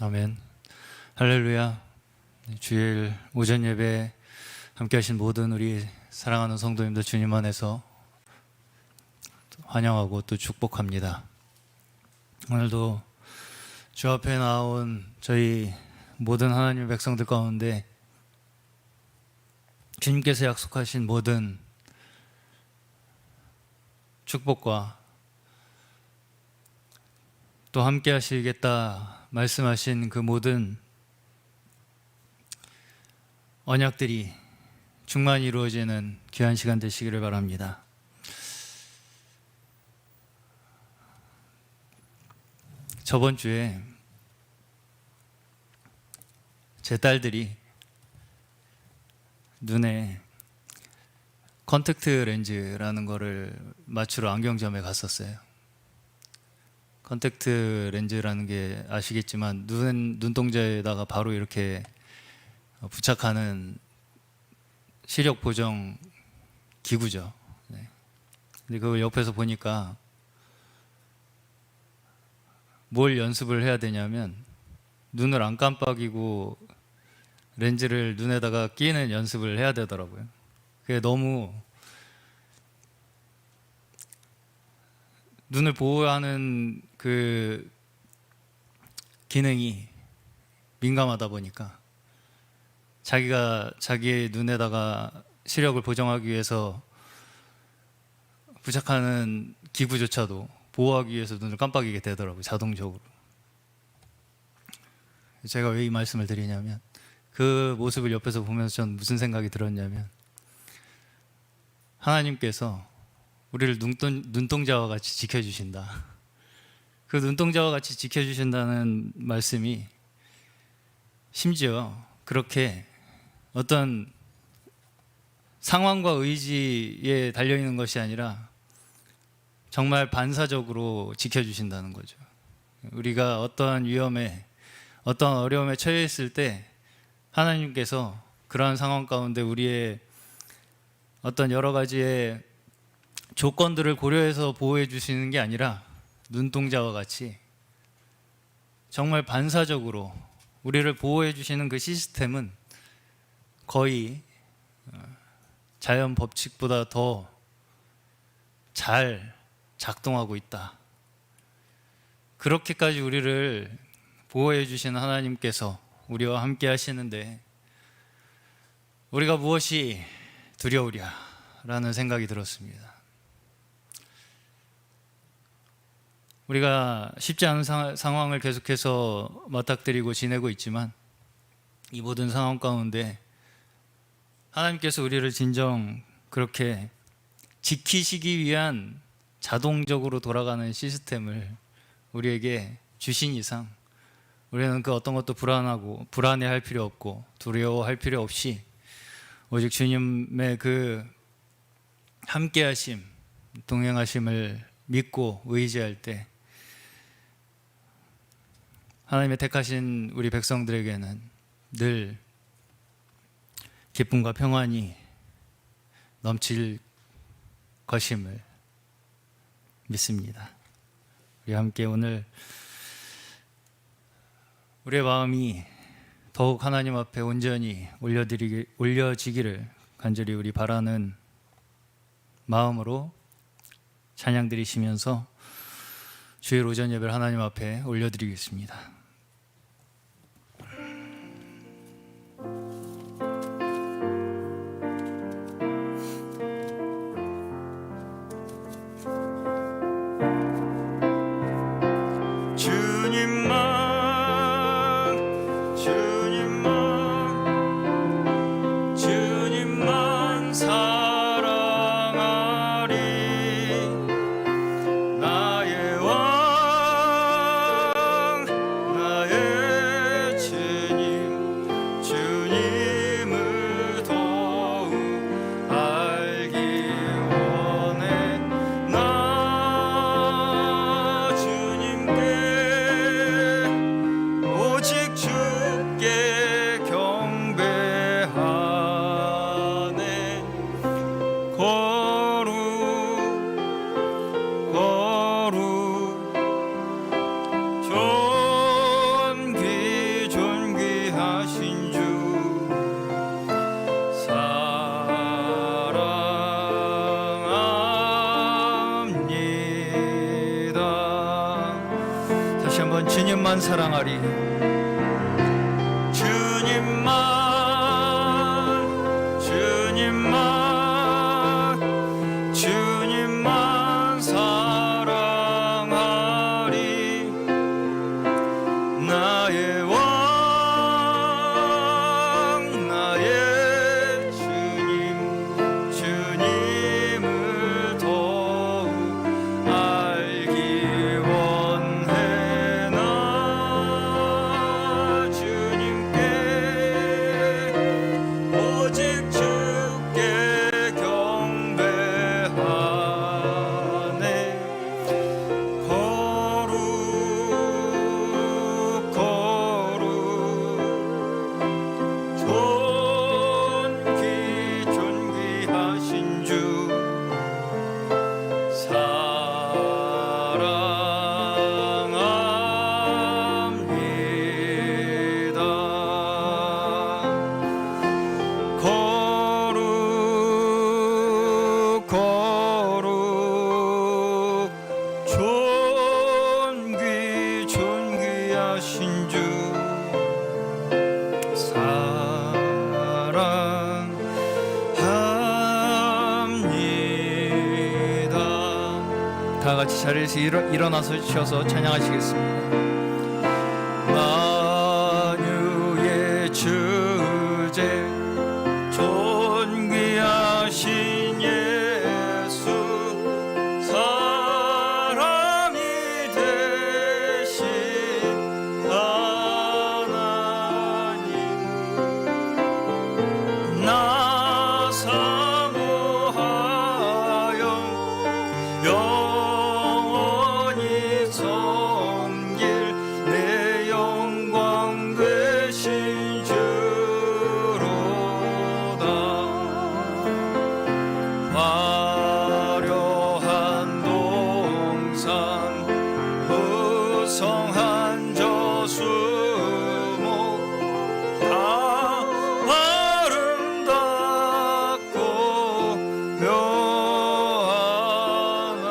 아멘. 할렐루야. 주일 오전 예배 함께 하신 모든 우리 사랑하는 성도님들 주님 안에서 환영하고 또 축복합니다. 오늘도 주 앞에 나온 저희 모든 하나님의 백성들 가운데 주님께서 약속하신 모든 축복과 또 함께 하시겠다 말씀하신 그 모든 언약들이 충만히 이루어지는 귀한 시간 되시기를 바랍니다. 저번 주에 제 딸들이 눈에 컨택트 렌즈라는 거를 맞추러 안경점에 갔었어요. 컨택트 렌즈라는 게 아시겠지만 눈동자에다가 바로 이렇게 부착하는 시력 보정 기구죠. 네. 근데 그걸 옆에서 보니까 뭘 연습을 해야 되냐면 눈을 안 깜빡이고 렌즈를 눈에다가 끼는 연습을 해야 되더라고요. 그게 너무 눈을 보호하는 그 기능이 민감하다 보니까 자기가 자기의 눈에다가 시력을 보정하기 위해서 부착하는 기구조차도 보호하기 위해서 눈을 깜빡이게 되더라고요, 자동적으로. 제가 왜 이 말씀을 드리냐면 그 모습을 옆에서 보면서 전 무슨 생각이 들었냐면 하나님께서 우리를 눈동자와 같이 지켜주신다. 그 눈동자와 같이 지켜주신다는 말씀이 심지어 그렇게 어떤 상황과 의지에 달려있는 것이 아니라 정말 반사적으로 지켜주신다는 거죠. 우리가 어떠한 위험에, 어떠한 어려움에 처해 있을 때 하나님께서 그러한 상황 가운데 우리의 어떤 여러 가지의 조건들을 고려해서 보호해 주시는 게 아니라 눈동자와 같이 정말 반사적으로 우리를 보호해 주시는 그 시스템은 거의 자연 법칙보다 더 잘 작동하고 있다. 그렇게까지 우리를 보호해 주시는 하나님께서 우리와 함께 하시는데 우리가 무엇이 두려우랴 라는 생각이 들었습니다. 우리가 쉽지 않은 상황을 계속해서 맞닥뜨리고 지내고 있지만 이 모든 상황 가운데 하나님께서 우리를 진정 그렇게 지키시기 위한 자동적으로 돌아가는 시스템을 우리에게 주신 이상 우리는 그 어떤 것도 불안해할 필요 없고 두려워할 필요 없이 오직 주님의 그 함께하심, 동행하심을 믿고 의지할 때 하나님의 택하신 우리 백성들에게는 늘 기쁨과 평안이 넘칠 것임을 믿습니다. 우리 함께 오늘 우리의 마음이 더욱 하나님 앞에 온전히 올려지기를 간절히 우리 바라는 마음으로 찬양 드리시면서 주일 오전 예배를 하나님 앞에 올려드리겠습니다. 주님만 사랑하리 나의 왕 나의 주님 주님을 더욱 알기 원해 나 주님께 오직 주께 경배하네 거룩 거룩 존귀 주님만 사랑하리. 주님만 사랑하리. 나의 왕 나의 주님을 더욱 알기 원해. 나 주님께 오직 주께 경배하네. 거룩 존귀하신 주 사랑합니다. 거룩 존귀하신 주 사랑합니다. 다 같이 자리에서 일어나서 주셔서 찬양하시겠습니다. 만유의 주제 존귀하신 예수 사람이 되신 하나님 나 사모하여 영원히 섬길 내 영광 되신 주로다. 화려한 동산 후성한 저수목 다 아름답고 묘하나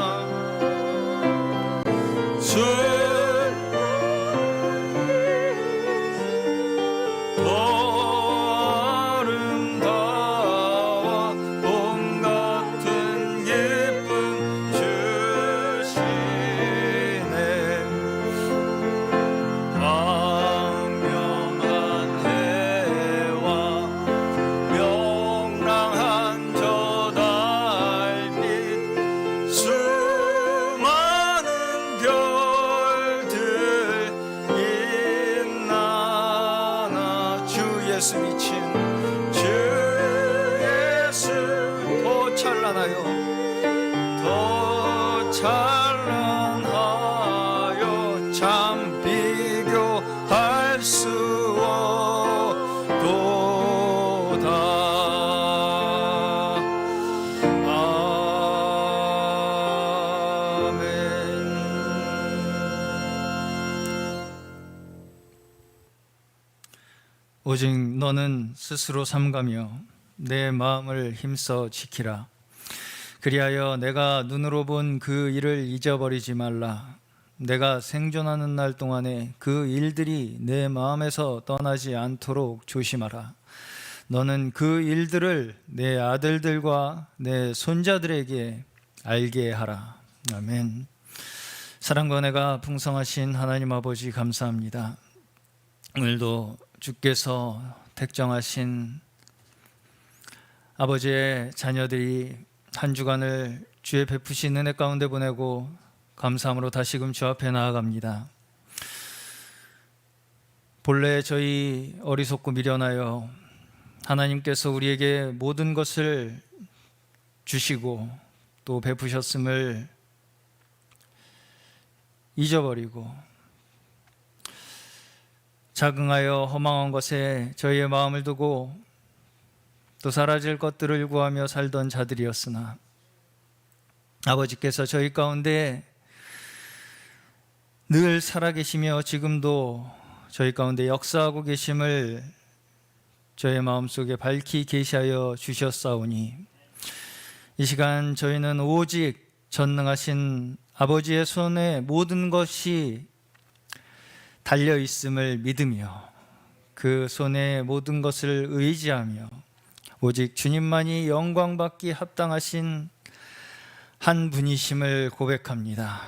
더 아름다워 봄 같은 기쁨 주시네. 광명한 해와 명랑한 저 달빛 수많은 별들 있나나 주 예수 미친 주 예수 더 찬란하여 참 비교할 수 없도다. 오직 너는 스스로 삼가며 내 마음을 힘써 지키라. 그리하여 내가 눈으로 본 그 일을 잊어버리지 말라. 내가 생존하는 날 동안에 그 일들이 내 마음에서 떠나지 않도록 조심하라. 너는 그 일들을 내 아들들과 내 손자들에게 알게 하라. 아멘. 사랑과 은혜가 풍성하신 하나님 아버지 감사합니다. 오늘도 주께서 택정하신 아버지의 자녀들이 한 주간을 주의 베푸신 은혜 가운데 보내고 감사함으로 다시금 주 앞에 나아갑니다. 본래 저희 어리석고 미련하여 하나님께서 우리에게 모든 것을 주시고 또 베푸셨음을 잊어버리고 자긍하여 허망한 것에 저희의 마음을 두고 또 사라질 것들을 구하며 살던 자들이었으나 아버지께서 저희 가운데 늘 살아계시며 지금도 저희 가운데 역사하고 계심을 저의 마음속에 밝히 계시하여 주셨사오니 이 시간 저희는 오직 전능하신 아버지의 손에 모든 것이 달려 있음을 믿으며 그 손에 모든 것을 의지하며 오직 주님만이 영광받기 합당하신 한 분이심을 고백합니다.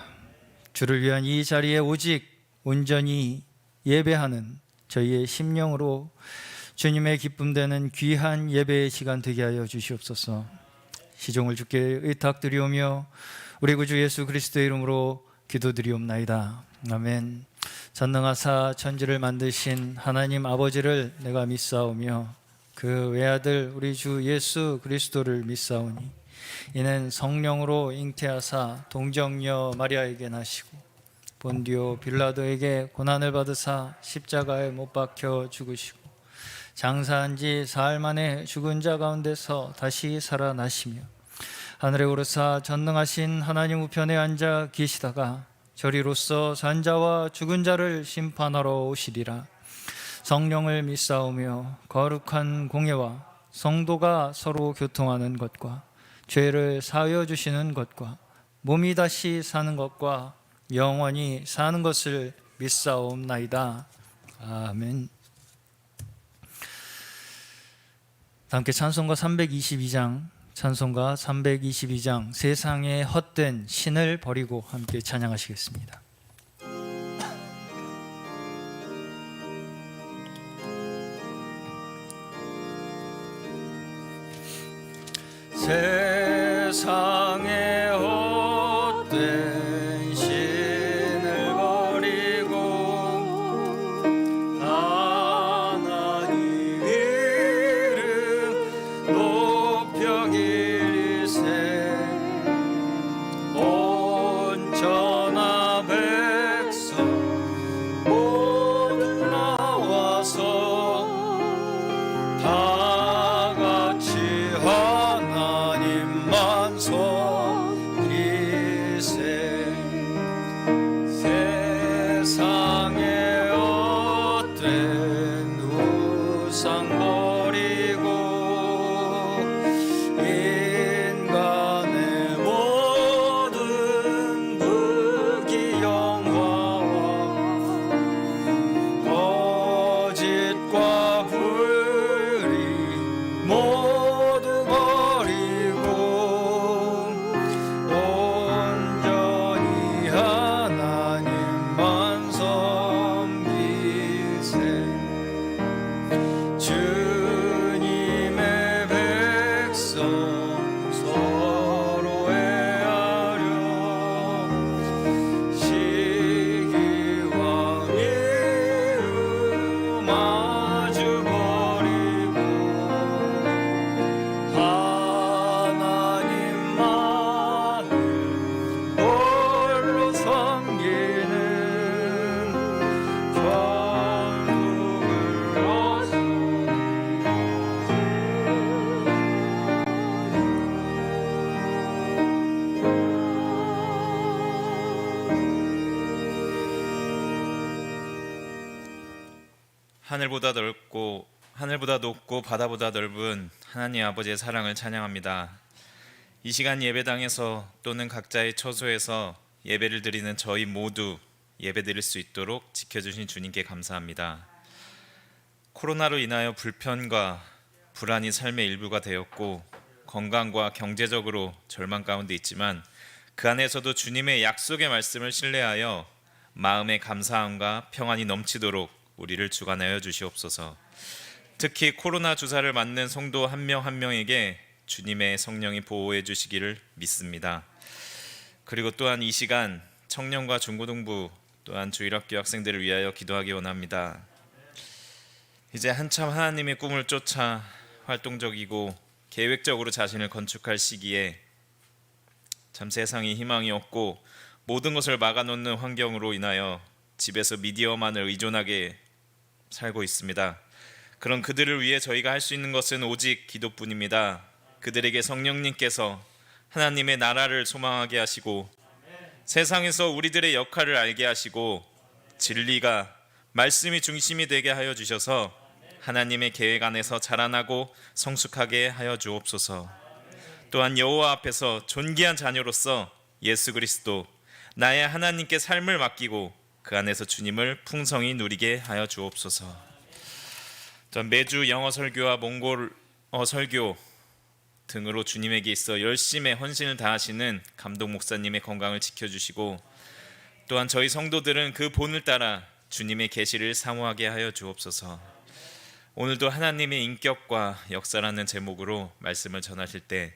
주를 위한 이 자리에 오직 온전히 예배하는 저희의 심령으로 주님의 기쁨 되는 귀한 예배의 시간 되게 하여 주시옵소서. 시종을 주께 의탁드리오며 우리 구주 예수 그리스도의 이름으로 기도드리옵나이다. 아멘. 전능하사 천지를 만드신 하나님 아버지를 내가 믿사오며 그 외아들 우리 주 예수 그리스도를 믿사오니 이는 성령으로 잉태하사 동정녀 마리아에게 나시고 본디오 빌라도에게 고난을 받으사 십자가에 못 박혀 죽으시고 장사한 지 사흘 만에 죽은 자 가운데서 다시 살아나시며 하늘에 오르사 전능하신 하나님 우편에 앉아 계시다가 저리로서 산 자와 죽은 자를 심판하러 오시리라. 성령을 믿사오며 거룩한 공예와 성도가 서로 교통하는 것과 죄를 사하여 주시는 것과 몸이 다시 사는 것과 영원히 사는 것을 믿사옵나이다. 아멘. 함께 찬송가 322장 세상의 헛된 신을 버리고 함께 찬양하시겠습니다. 세상의 헛된 신을 버리고 하나님 이름 높여 기리세 온전한 백성 모두 나와서 다 같이 하나님만 섬기세. 세상의 헛된 우상 버리고 인간의 모든 부귀영화와 거짓과 불의 모두 버리고 온전히 하나님만 섬기세. 주님의 백성 서로 애하려 시기와 미움 마주 버리고 하나님만을 홀로 섬기는 천국을 얻소서. 하늘보다 높고 바다보다 넓은 하나님 아버지의 사랑을 찬양합니다. 이 시간 예배당에서 또는 각자의 처소에서 예배를 드리는 저희 모두 예배드릴 수 있도록 지켜주신 주님께 감사합니다. 코로나로 인하여 불편과 불안이 삶의 일부가 되었고 건강과 경제적으로 절망 가운데 있지만 그 안에서도 주님의 약속의 말씀을 신뢰하여 마음의 감사함과 평안이 넘치도록 우리를 주관하여 주시옵소서. 특히 코로나 주사를 맞는 성도 한 명 한 명에게 주님의 성령이 보호해 주시기를 믿습니다. 그리고 또한 이 시간 청년과 중고등부 또한 주일학교 학생들을 위하여 기도하기 원합니다. 이제 한참 하나님의 꿈을 쫓아 활동적이고 계획적으로 자신을 건축할 시기에 참 세상이 희망이 없고 모든 것을 막아놓는 환경으로 인하여 집에서 미디어만을 의존하게 살고 있습니다. 그런 그들을 위해 저희가 할 수 있는 것은 오직 기도뿐입니다. 그들에게 성령님께서 하나님의 나라를 소망하게 하시고 세상에서 우리들의 역할을 알게 하시고 진리가 말씀이 중심이 되게 하여 주셔서 하나님의 계획 안에서 자라나고 성숙하게 하여 주옵소서. 또한 여호와 앞에서 존귀한 자녀로서 예수 그리스도 나의 하나님께 삶을 맡기고 그 안에서 주님을 풍성히 누리게 하여 주옵소서. 전 매주 영어 설교와 몽골어 설교 등으로 주님에게 있어 열심히 헌신을 다하시는 감독 목사님의 건강을 지켜주시고, 또한 저희 성도들은 그 본을 따라 주님의 계시를 사모하게 하여 주옵소서. 오늘도 하나님의 인격과 역사라는 제목으로 말씀을 전하실 때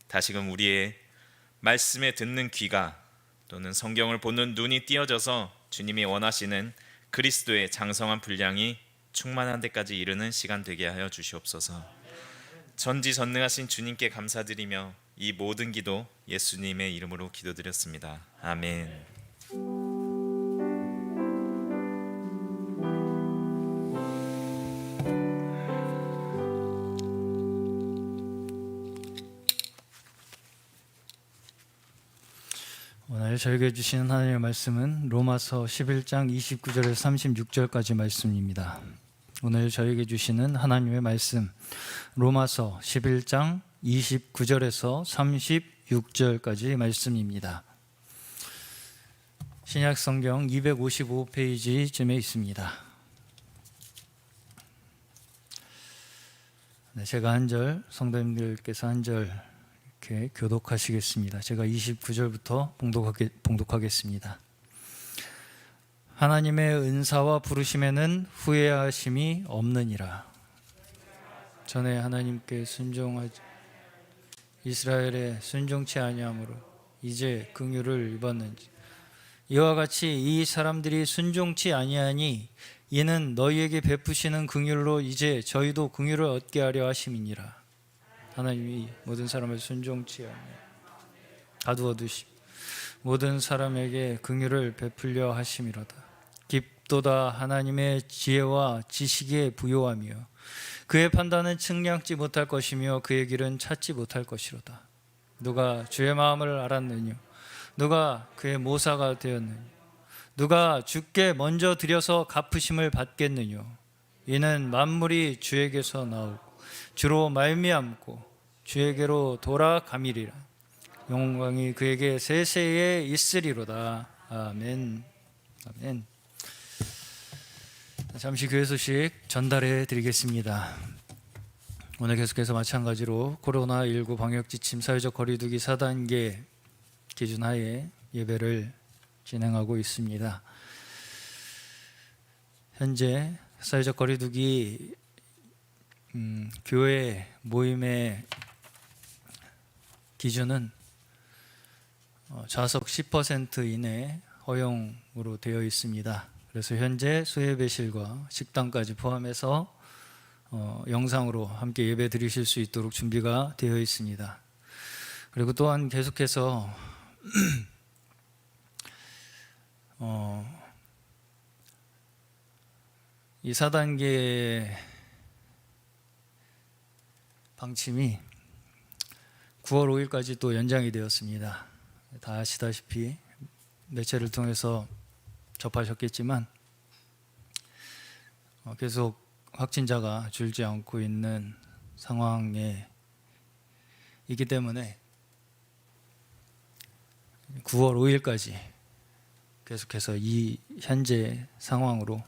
다시금 우리의 말씀에 듣는 귀가 또는 성경을 보는 눈이 띄어져서 주님이 원하시는 그리스도의 장성한 분량이 충만한 데까지 이르는 시간 되게 하여 주시옵소서. 전지전능하신 주님께 감사드리며 이 모든 기도 예수님의 이름으로 기도드렸습니다. 아멘. 오늘 저에게 주시는 하나님의 말씀은 로마서 11장 29절에서 36절까지 말씀입니다. 오늘 저에게 주시는 하나님의 말씀 로마서 11장 29절에서 36절까지 말씀입니다. 신약 성경 255페이지쯤에 있습니다. 제가 한 절, 성도님들께서 한 절 이렇게 교독하시겠습니다. 제가 29절부터 봉독하겠습니다. 하나님의 은사와 부르심에는 후회하심이 없느니라. 전에 하나님께 순종하지 이스라엘에 순종치 아니함으로 이제 긍휼을 입었는지, 이와 같이 이 사람들이 순종치 아니하니 이는 너희에게 베푸시는 긍휼로 이제 저희도 긍휼을 얻게 하려 하심이니라. 하나님이 모든 사람을 순종치 아니하며 가두어 두시고 모든 사람에게 긍휼을 베풀려 하심이로다. 깊도다 하나님의 지혜와 지식에 부요하며 그의 판단은 측량지 못할 것이며 그의 길은 찾지 못할 것이로다. 누가 주의 마음을 알았느뇨? 누가 그의 모사가 되었느뇨? 누가 주께 먼저 드려서 갚으심을 받겠느뇨? 이는 만물이 주에게서 나오고 주로 말미암고 주에게로 돌아가미리라. 영광이 그에게 세세에 있으리로다. 아멘. 아멘. 잠시 교회 소식 전달해 드리겠습니다. 오늘 계속해서 마찬가지로 코로나19 방역지침 사회적 거리두기 4단계 기준 하에 예배를 진행하고 있습니다. 현재 사회적 거리두기 교회 모임의 기준은 좌석 10% 이내 허용으로 되어 있습니다. 그래서 현재 수예배실과 식당까지 포함해서 영상으로 함께 예배 드리실 수 있도록 준비가 되어 있습니다. 그리고 또한 계속해서 이 4단계 방침이 9월 5일까지 또 연장이 되었습니다. 다 아시다시피 매체를 통해서 접하셨겠지만 계속 확진자가 줄지 않고 있는 상황에 있기 때문에 9월 5일까지 계속해서 이 현재 상황으로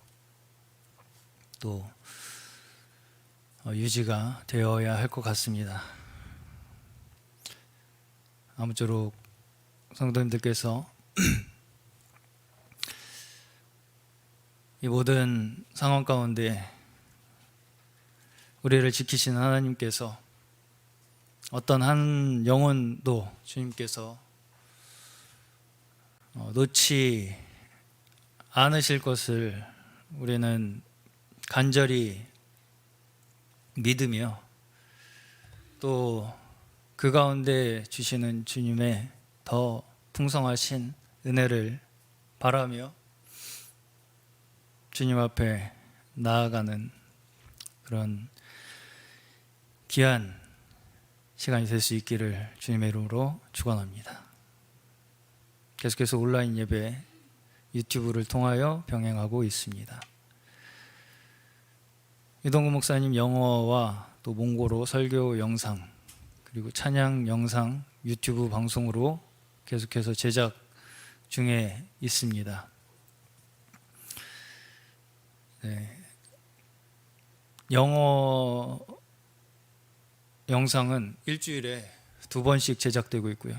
또 유지가 되어야 할 것 같습니다. 아무쪼록 성도님들께서 이 모든 상황 가운데 우리를 지키시는 하나님께서 어떤 한 영혼도 주님께서 놓지 않으실 것을 우리는 간절히 믿으며 또 그 가운데 주시는 주님의 더 풍성하신 은혜를 바라며 주님 앞에 나아가는 그런 귀한 시간이 될 수 있기를 주님의 이름으로 축원합니다. 계속해서 온라인 예배 유튜브를 통하여 병행하고 있습니다. 이동구 목사님 영어와 또 몽고로 설교 영상 그리고 찬양 영상 유튜브 방송으로 계속해서 제작 중에 있습니다. 네. 영어 영상은 일주일에 2번씩 제작되고 있고요.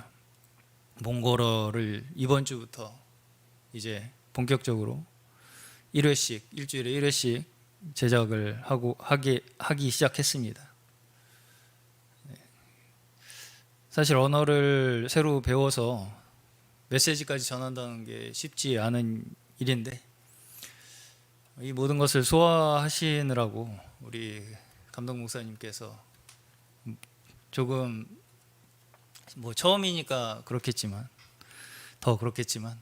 몽골어를 이번 주부터 이제 본격적으로 1회씩 일주일에 1회씩 제작을 하기 시작했습니다. 사실 언어를 새로 배워서 메시지까지 전한다는 게 쉽지 않은 일인데 이 모든 것을 소화하시느라고 우리 감독 목사님께서 조금 뭐 처음이니까 그렇겠지만 더 그렇겠지만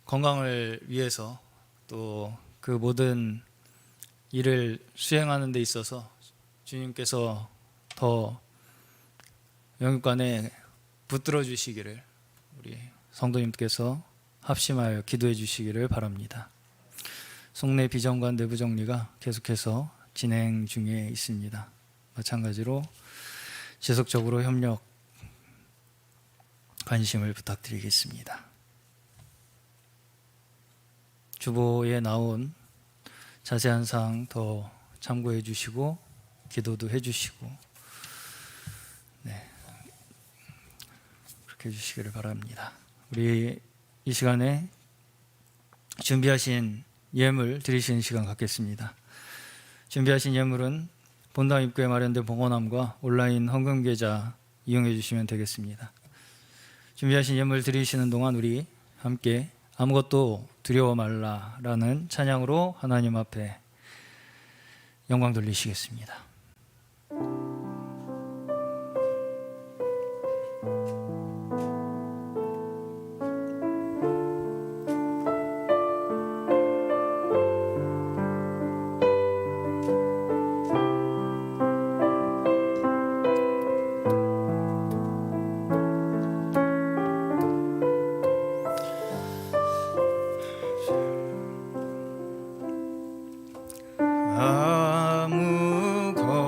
건강을 위해서 또 그 모든 일을 수행하는 데 있어서 주님께서 더 영육간에 붙들어 주시기를 우리 성도님께서 합심하여 기도해 주시기를 바랍니다. 속내 비전관 내부 정리가 계속해서 진행 중에 있습니다. 마찬가지로 지속적으로 협력 관심을 부탁드리겠습니다. 주보에 나온 자세한 사항 더 참고해 주시고 기도도 해 주시고 그렇게 해 주시기를 바랍니다. 우리 이 시간에 준비하신 예물 드리시는 시간 갖겠습니다. 준비하신 예물은 본당 입구에 마련된 봉헌함과 온라인 헌금 계좌 이용해 주시면 되겠습니다. 준비하신 예물 드리시는 동안 우리 함께 아무것도 두려워 말라라는 찬양으로 하나님 앞에 영광 돌리시겠습니다.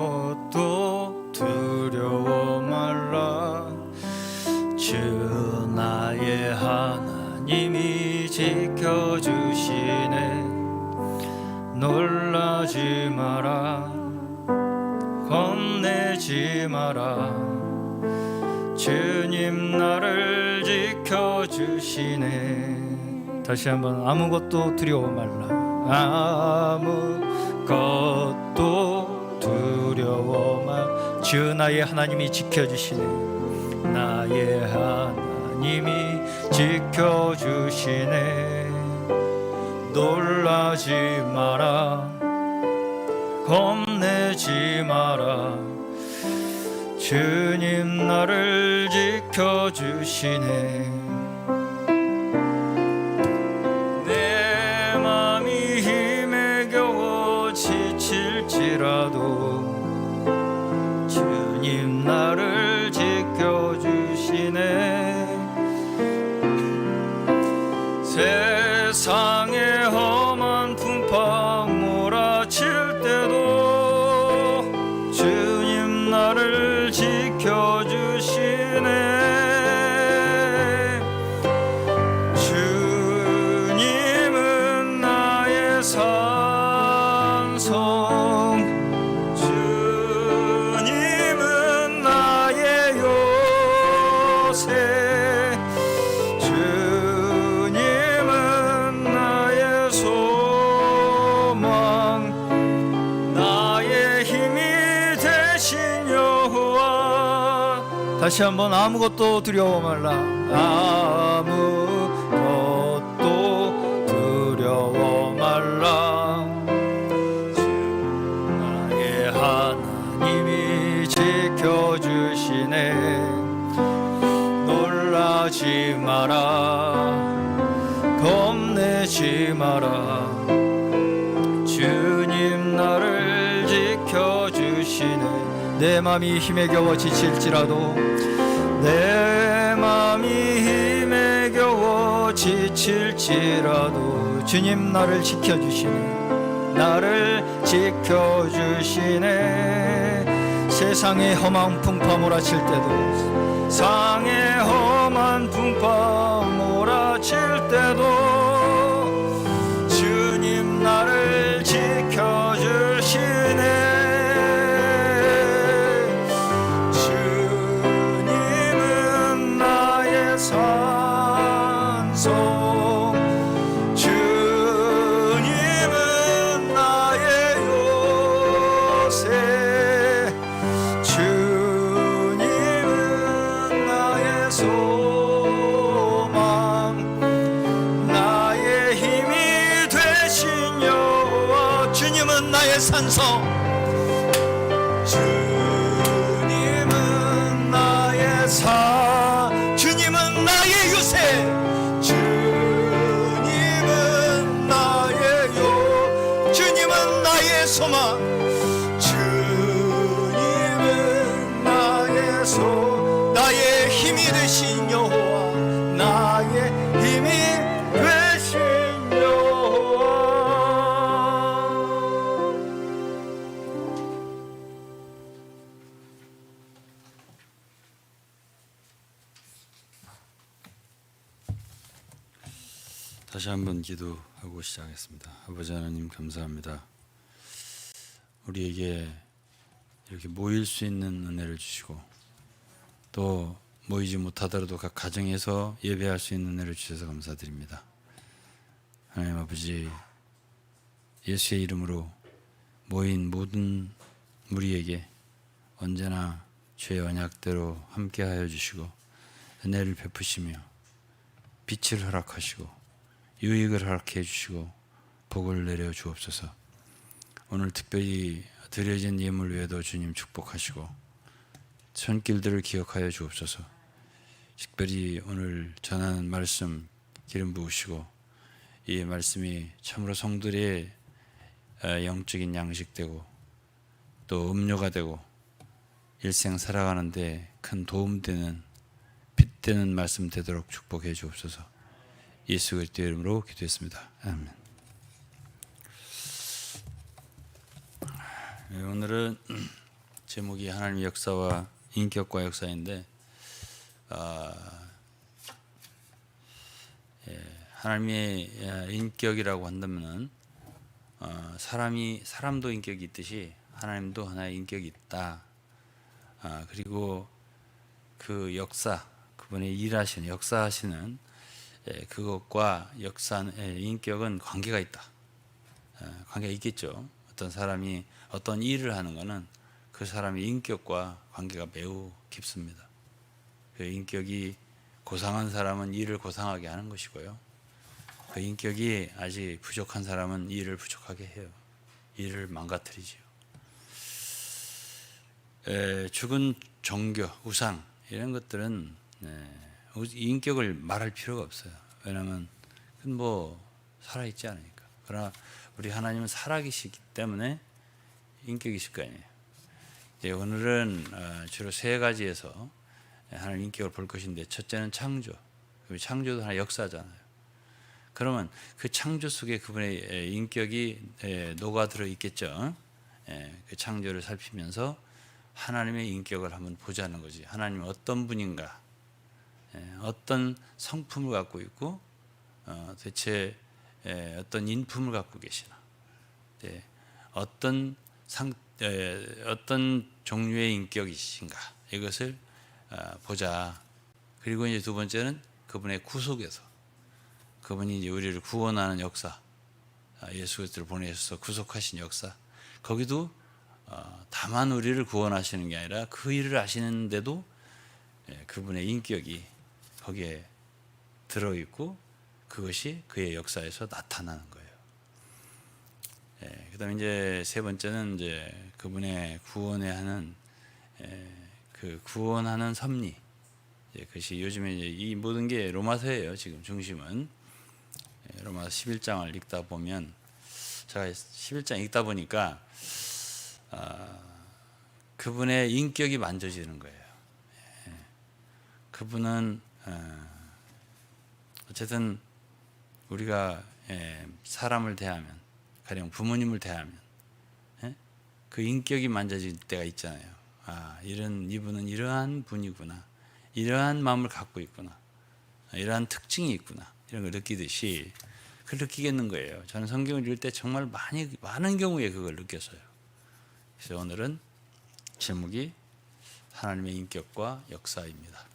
아무것도 두려워 말라. 주 나의 하나님이 지켜주시네. 놀라지 마라, 겁내지 마라. 주님 나를 지켜주시네. 다시 한번 아무것도 두려워 말라. 아무것도 두려워 말. 주 나의 하나님이 지켜주시네. 나의 하나님이 지켜주시네. 놀라지 마라, 겁내지 마라. 주님 나를 지켜주시네. 주님 나를 지켜주시네. 세상의 험한 풍파 몰아칠 때도 주님 나를 지켜주시네. 주님은 나의 산성, 주님은 나의 소망, 나의 힘이 되신 여호와. 다시 한번 아무것도 두려워 말라. 아무것도 두려워 말라. 주 나의 하나님이 지켜주시네. 놀라지 마라, 겁내지 마라. 주님 나를 지켜주시네. 내 맘이 힘에 겨워 지칠지라도, 내 맘이 힘에 겨워 지칠지라도 주님 나를 지켜주시네. 나를 지켜주시네. 세상의 험한 풍파 몰아칠 때도, 상의 험한 풍파 몰아칠 때도 주옵소서. 주님은 나의 주님은 나의 요새, 주님은 나의 주님은 나의 소망, 주님은 나의 나의 힘이 되신 여호와, 나의 힘이 되신 여호와. 다시 한번 기도하고 시작하겠습니다. 아버지 하나님 감사합니다. 우리에게 이렇게 모일 수 있는 은혜를 주시고 또 모이지 못하더라도 각 가정에서 예배할 수 있는 은혜를 주셔서 감사드립니다. 하나님 아버지, 예수의 이름으로 모인 모든 무리에게 언제나 주의 언약대로 함께하여 주시고 은혜를 베푸시며 빛을 허락하시고 유익을 허락해 주시고 복을 내려 주옵소서. 오늘 특별히 드려진 예물 외에도 주님 축복하시고 손길들을 기억하여 주옵소서. 특별히 오늘 전하는 말씀 기름 부으시고 이 말씀이 참으로 성들의 영적인 양식되고 또 음료가 되고 일생 살아가는데 큰 도움되는 빛되는 말씀 되도록 축복해 주옵소서. 예수 그리스도의 이름으로 기도했습니다. 아멘. 오늘은 제목이 하나님의 역사와 인격과 역사인데 하나님의 인격이라고 한다면은 사람도 인격이 있듯이 하나님도 하나의 인격이 있다. 그리고 그 역사, 그분의 일하시는 역사하시는 그것과 인격은 관계가 있다. 관계가 있겠죠. 어떤 사람이 어떤 일을 하는 것은 그 사람의 인격과 관계가 매우 깊습니다. 그 인격이 고상한 사람은 일을 고상하게 하는 것이고요. 그 인격이 아직 부족한 사람은 일을 부족하게 해요. 일을 망가뜨리지요. 죽은 종교, 우상 이런 것들은 인격을 말할 필요가 없어요. 왜냐하면 뭐 살아있지 않으니까. 그러나 우리 하나님은 살아계시기 때문에 인격이실 거 아니에요. 오늘은 주로 세 가지에서 하나님 인격을 볼 것인데, 첫째는 창조. 창조도 하나의 역사잖아요. 그러면 그 창조 속에 그분의 인격이 녹아들어 있겠죠. 그 창조를 살피면서 하나님의 인격을 한번 보자는 거지. 하나님은 어떤 분인가, 어떤 성품을 갖고 있고 대체 어떤 인품을 갖고 계시나, 어떤 종류의 인격이신가, 이것을 보자. 그리고 이제 두 번째는 그분의 구속에서, 그분이 이제 우리를 구원하는 역사, 예수 그리스도를 보내셔서 구속하신 역사, 거기도 다만 우리를 구원하시는 게 아니라 그 일을 하시는데도 그분의 인격이 거기에 들어있고 그것이 그의 역사에서 나타나는 거예요. 그다음에 이제 세 번째는 이제 그분의 구원하는 그 구원하는 섭리. 그것이 요즘에 이제 이 모든 게 로마서예요. 지금 중심은 로마서 11장을 읽다 보면, 제가 11장 읽다 보니까 그분의 인격이 만져지는 거예요. 그분은 어쨌든 우리가 사람을 대하면, 가령 부모님을 대하면 그 인격이 만져질 때가 있잖아요. 이분은 이러한 분이구나, 이러한 마음을 갖고 있구나, 이러한 특징이 있구나, 이런 걸 느끼듯이 그걸 느끼겠는 거예요. 저는 성경을 읽을 때 정말 많은 경우에 그걸 느꼈어요. 그래서 오늘은 제목이 하나님의 인격과 역사입니다.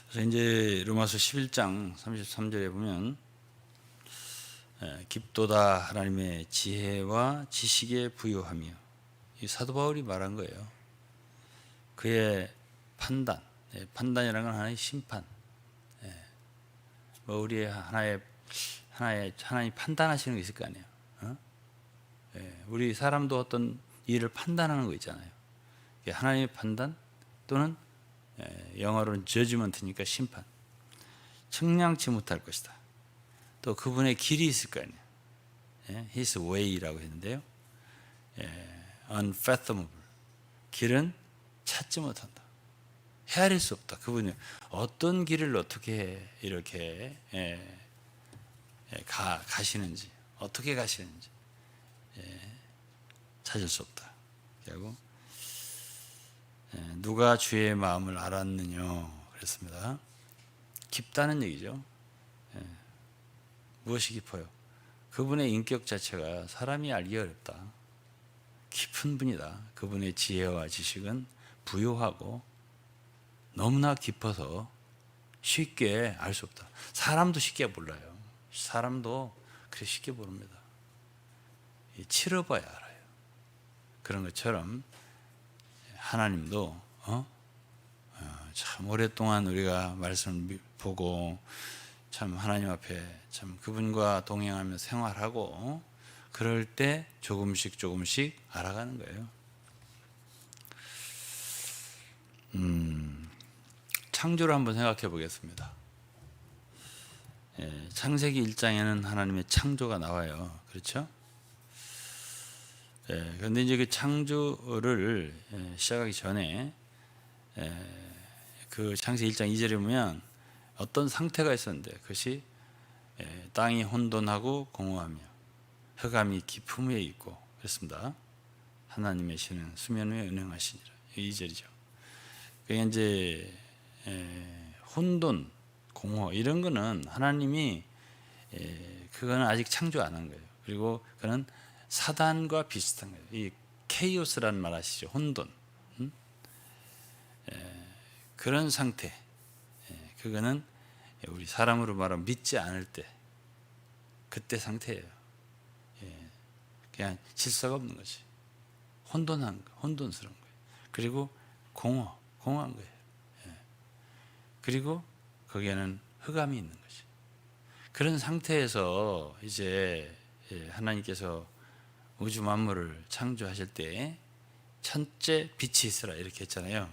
그래서 이제 로마서 11장 33절에 보면 깊도다 하나님의 지혜와 지식에 부요하며, 이 사도 바울이 말한 거예요. 그의 판단, 판단이라는 건 하나의 심판. 우리의 하나님 판단하시는 게 있을 거 아니에요. 우리 사람도 어떤 일을 판단하는 거 있잖아요. 이게 하나님의 판단 또는 영어로는 judgment니까 심판. 측량치 못할 것이다. 또 그분의 길이 있을 거 아니에요. His way라고 했는데요. unfathomable. 길은 찾지 못한다. 헤아릴 수 없다. 그분이 어떤 길을 어떻게 이렇게 가시는지, 어떻게 가시는지 찾을 수 없다. 그리고 누가 주의 마음을 알았느냐 그랬습니다. 깊다는 얘기죠. 무엇이 깊어요? 그분의 인격 자체가 사람이 알기 어렵다. 깊은 분이다. 그분의 지혜와 지식은 부요하고 너무나 깊어서 쉽게 알 수 없다. 사람도 쉽게 몰라요. 사람도 그렇게 쉽게 모릅니다. 치러봐야 알아요. 그런 것처럼 하나님도 참 오랫동안 우리가 말씀을 보고 참 하나님 앞에 참 그분과 동행하며 생활하고 그럴 때 조금씩 알아가는 거예요. 창조를 한번 생각해 보겠습니다. 창세기 1장에는 하나님의 창조가 나와요. 그렇죠? 그런데 이제 그 창조를 시작하기 전에 그 창세기 1장 2절에 보면 어떤 상태가 있었는데 그것이 땅이 혼돈하고 공허하며 흑암이 깊음 위에 있고 그렇습니다. 하나님의 신은 수면 위에 운행하시니라. 2절이죠. 그게 이제 혼돈, 공허 이런 거는 하나님이 그거는 아직 창조 안 한 거예요. 그리고 그는 사단과 비슷한 거예요. 이 케이오스라는 말 아시죠? 혼돈. 그런 상태. 그거는 우리 사람으로 말하면 믿지 않을 때 그때 상태예요. 그냥 질서가 없는 거지. 혼돈한 거, 혼돈스러운 거예요. 그리고 공허한 거예요. 그리고 거기에는 흑암이 있는 거지. 그런 상태에서 이제 하나님께서 우주 만물을 창조하실 때 첫째 빛이 있으라 이렇게 했잖아요.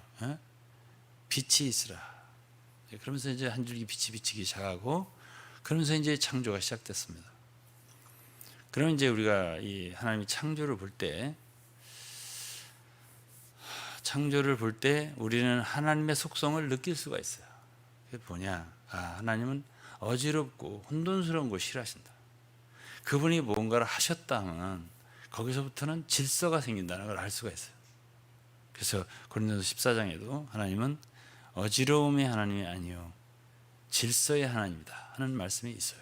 빛이 있으라. 그러면서 이제 한 줄기 빛이 비치기 시작하고 그러면서 이제 창조가 시작됐습니다. 그러면 이제 우리가 이 하나님이 창조를 볼 때 우리는 하나님의 속성을 느낄 수가 있어요. 그게 뭐냐? 하나님은 어지럽고 혼돈스러운 거 싫어하신다. 그분이 뭔가를 하셨다 하면 거기서부터는 질서가 생긴다는 걸 알 수가 있어요. 그래서 고린도서 14장에도 하나님은 어지러움의 하나님이 아니요 질서의 하나님이다 하는 말씀이 있어요.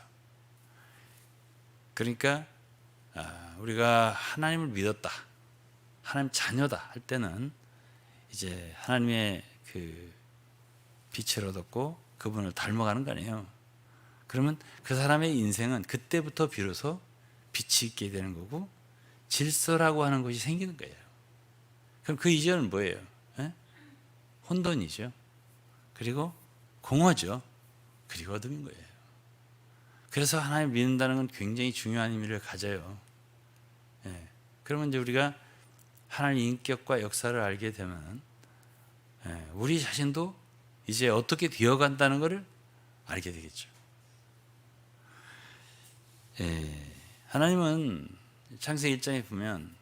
그러니까 우리가 하나님을 믿었다, 하나님 자녀다 할 때는 이제 하나님의 그 빛을 얻었고 그분을 닮아가는 거 아니에요. 그러면 그 사람의 인생은 그때부터 비로소 빛이 있게 되는 거고 질서라고 하는 것이 생기는 거예요. 그럼 그 이전은 뭐예요? 혼돈이죠. 그리고 공허죠. 그리고 어둠인 거예요. 그래서 하나님 믿는다는 건 굉장히 중요한 의미를 가져요. 그러면 이제 우리가 하나님의 인격과 역사를 알게 되면 우리 자신도 이제 어떻게 되어간다는 것을 알게 되겠죠. 하나님은 창세기 1장에 보면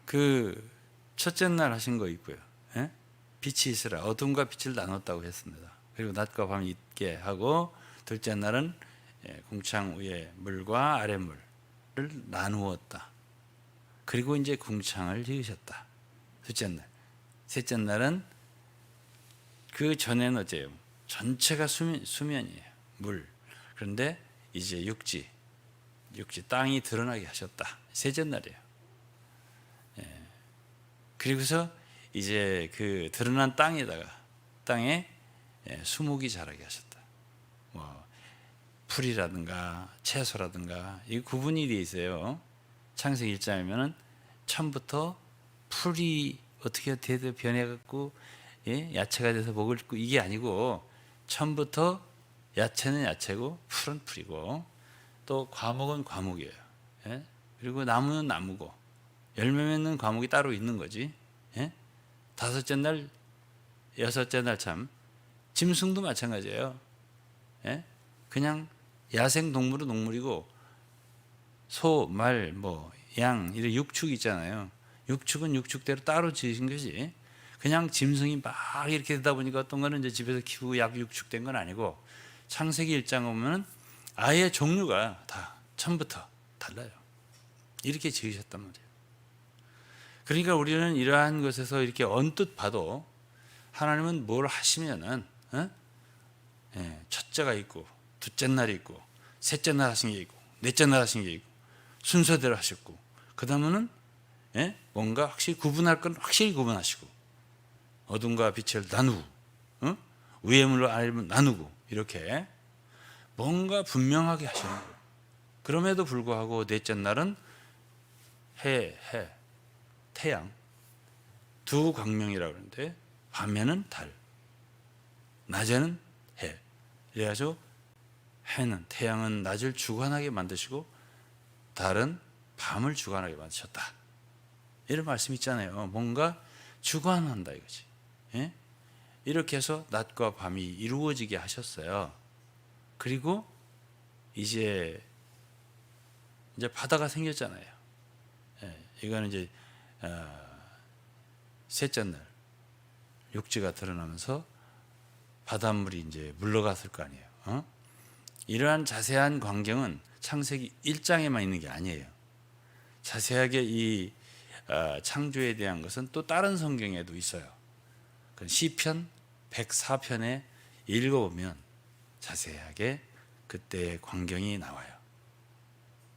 그 첫째 날 하신 거 있고요. 빛이 있으라 어둠과 빛을 나눴다고 했습니다. 그리고 낮과 밤이 있게 하고 둘째 날은 궁창 위에 물과 아랫물을 나누었다. 그리고 이제 궁창을 지으셨다. 둘째 날. 셋째 날은 그 전에는 어째요? 전체가 수면이에요. 물. 그런데 이제 육지 땅이 드러나게 하셨다. 셋째 날이에요. 그리고서 이제 그 드러난 땅에 수목이 자라게 하셨다. 뭐 풀이라든가 채소라든가 이 구분이 되어 있어요. 창세기 1장이면은 처음부터 풀이 어떻게 변해갖고 야채가 돼서 먹을 거 이게 아니고 처음부터 야채는 야채고 풀은 풀이고 또 과목은 과목이에요. 예? 그리고 나무는 나무고 열매 맺는 과목이 따로 있는 거지. 예? 다섯째 날, 여섯째 날 참 짐승도 마찬가지예요. 예? 그냥 야생 동물은 동물이고 소, 말, 뭐 양 이런 육축 있잖아요. 육축은 육축대로 따로 지으신 거지. 그냥 짐승이 막 이렇게 되다 보니까 어떤 거는 이제 집에서 키우고 약 육축된 건 아니고 창세기 1장 보면은 아예 종류가 다 처음부터 달라요. 이렇게 지으셨단 말이에요. 그러니까 우리는 이러한 것에서 이렇게 언뜻 봐도 하나님은 뭘 하시면은 첫째가 있고 둘째 날이 있고 셋째 날 하신 게 있고 넷째 날 하신 게 있고 순서대로 하셨고 그 다음에는 뭔가 확실히 구분할 건 확실히 구분하시고 어둠과 빛을 나누고 위의 물과 아래의 물을 나누고 이렇게 뭔가 분명하게 하시는 거예요. 그럼에도 불구하고 넷째 날은 태양 두 광명이라고 그러는데 밤에는 달, 낮에는 해. 그래가지고 태양은 낮을 주관하게 만드시고 달은 밤을 주관하게 만드셨다. 이런 말씀 있잖아요. 뭔가 주관한다 이거지. 예? 이렇게 해서 낮과 밤이 이루어지게 하셨어요. 그리고 이제 바다가 생겼잖아요. 예, 이거는 이제 셋째 날 육지가 드러나면서 바닷물이 이제 물러갔을 거 아니에요. 이러한 자세한 광경은 창세기 1장에만 있는 게 아니에요. 자세하게 이 창조에 대한 것은 또 다른 성경에도 있어요. 시편 104편에 읽어보면 자세하게 그때의 광경이 나와요.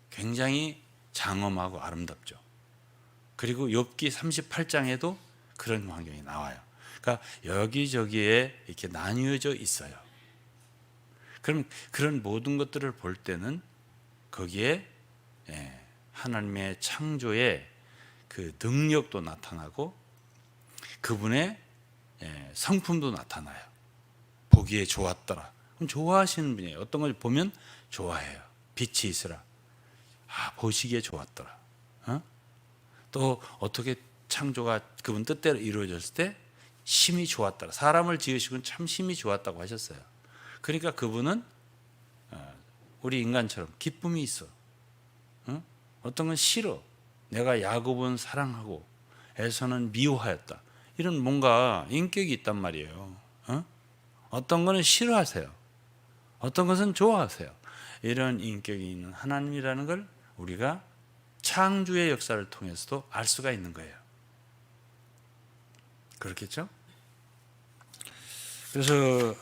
굉장히 장엄하고 아름답죠. 그리고 욥기 38장에도 그런 광경이 나와요. 그러니까 여기저기에 이렇게 나뉘어져 있어요. 그럼 그런 모든 것들을 볼 때는 거기에 하나님의 창조의 그 능력도 나타나고 그분의 성품도 나타나요. 보기에 좋았더라. 그럼 좋아하시는 분이에요. 어떤 걸 보면 좋아해요. 빛이 있으라. 보시기에 좋았더라. 또 어떻게 창조가 그분 뜻대로 이루어졌을 때 심히 좋았더라. 사람을 지으시고는 참 심히 좋았다고 하셨어요. 그러니까 그분은 우리 인간처럼 기쁨이 있어. 어떤 건 싫어. 내가 야곱은 사랑하고 에서는 미워하였다. 이런 뭔가 인격이 있단 말이에요. 어떤 거는 싫어하세요. 어떤 것은 좋아하세요. 이런 인격이 있는 하나님이라는 걸 우리가 창조의 역사를 통해서도 알 수가 있는 거예요. 그렇겠죠? 그래서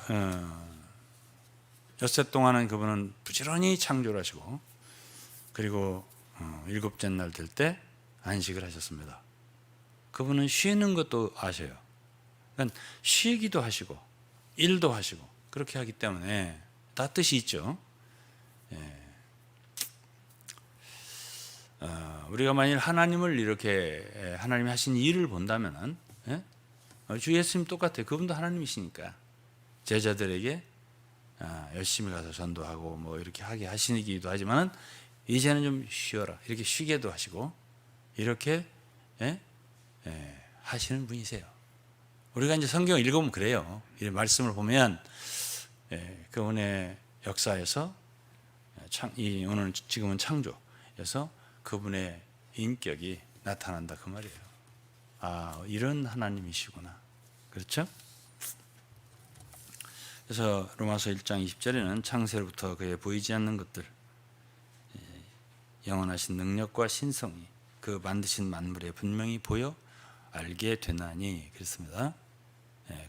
엿새 동안은 그분은 부지런히 창조를 하시고 그리고 일곱째 날 될 때 안식을 하셨습니다. 그분은 쉬는 것도 아셔요. 그러니까 쉬기도 하시고 일도 하시고 그렇게 하기 때문에 다 뜻이 있죠. 우리가 만일 하나님을 이렇게 하나님이 하신 일을 본다면은 주 예수님 똑같아요. 그분도 하나님이시니까 제자들에게 열심히 가서 전도하고 뭐 이렇게 하게 하시기도 하지만은 이제는 좀 쉬어라 이렇게 쉬게도 하시고 이렇게 하시는 분이세요. 우리가 이제 성경을 읽으면 그래요. 이 말씀을 보면 그분의 역사에서 오늘 지금은 창조에서 그분의 인격이 나타난다 그 말이에요. 이런 하나님이시구나. 그렇죠? 그래서 로마서 1장 20절에는 창세로부터 그의 보이지 않는 것들 영원하신 능력과 신성이 그 만드신 만물에 분명히 보여 알게 되나니 그렇습니다.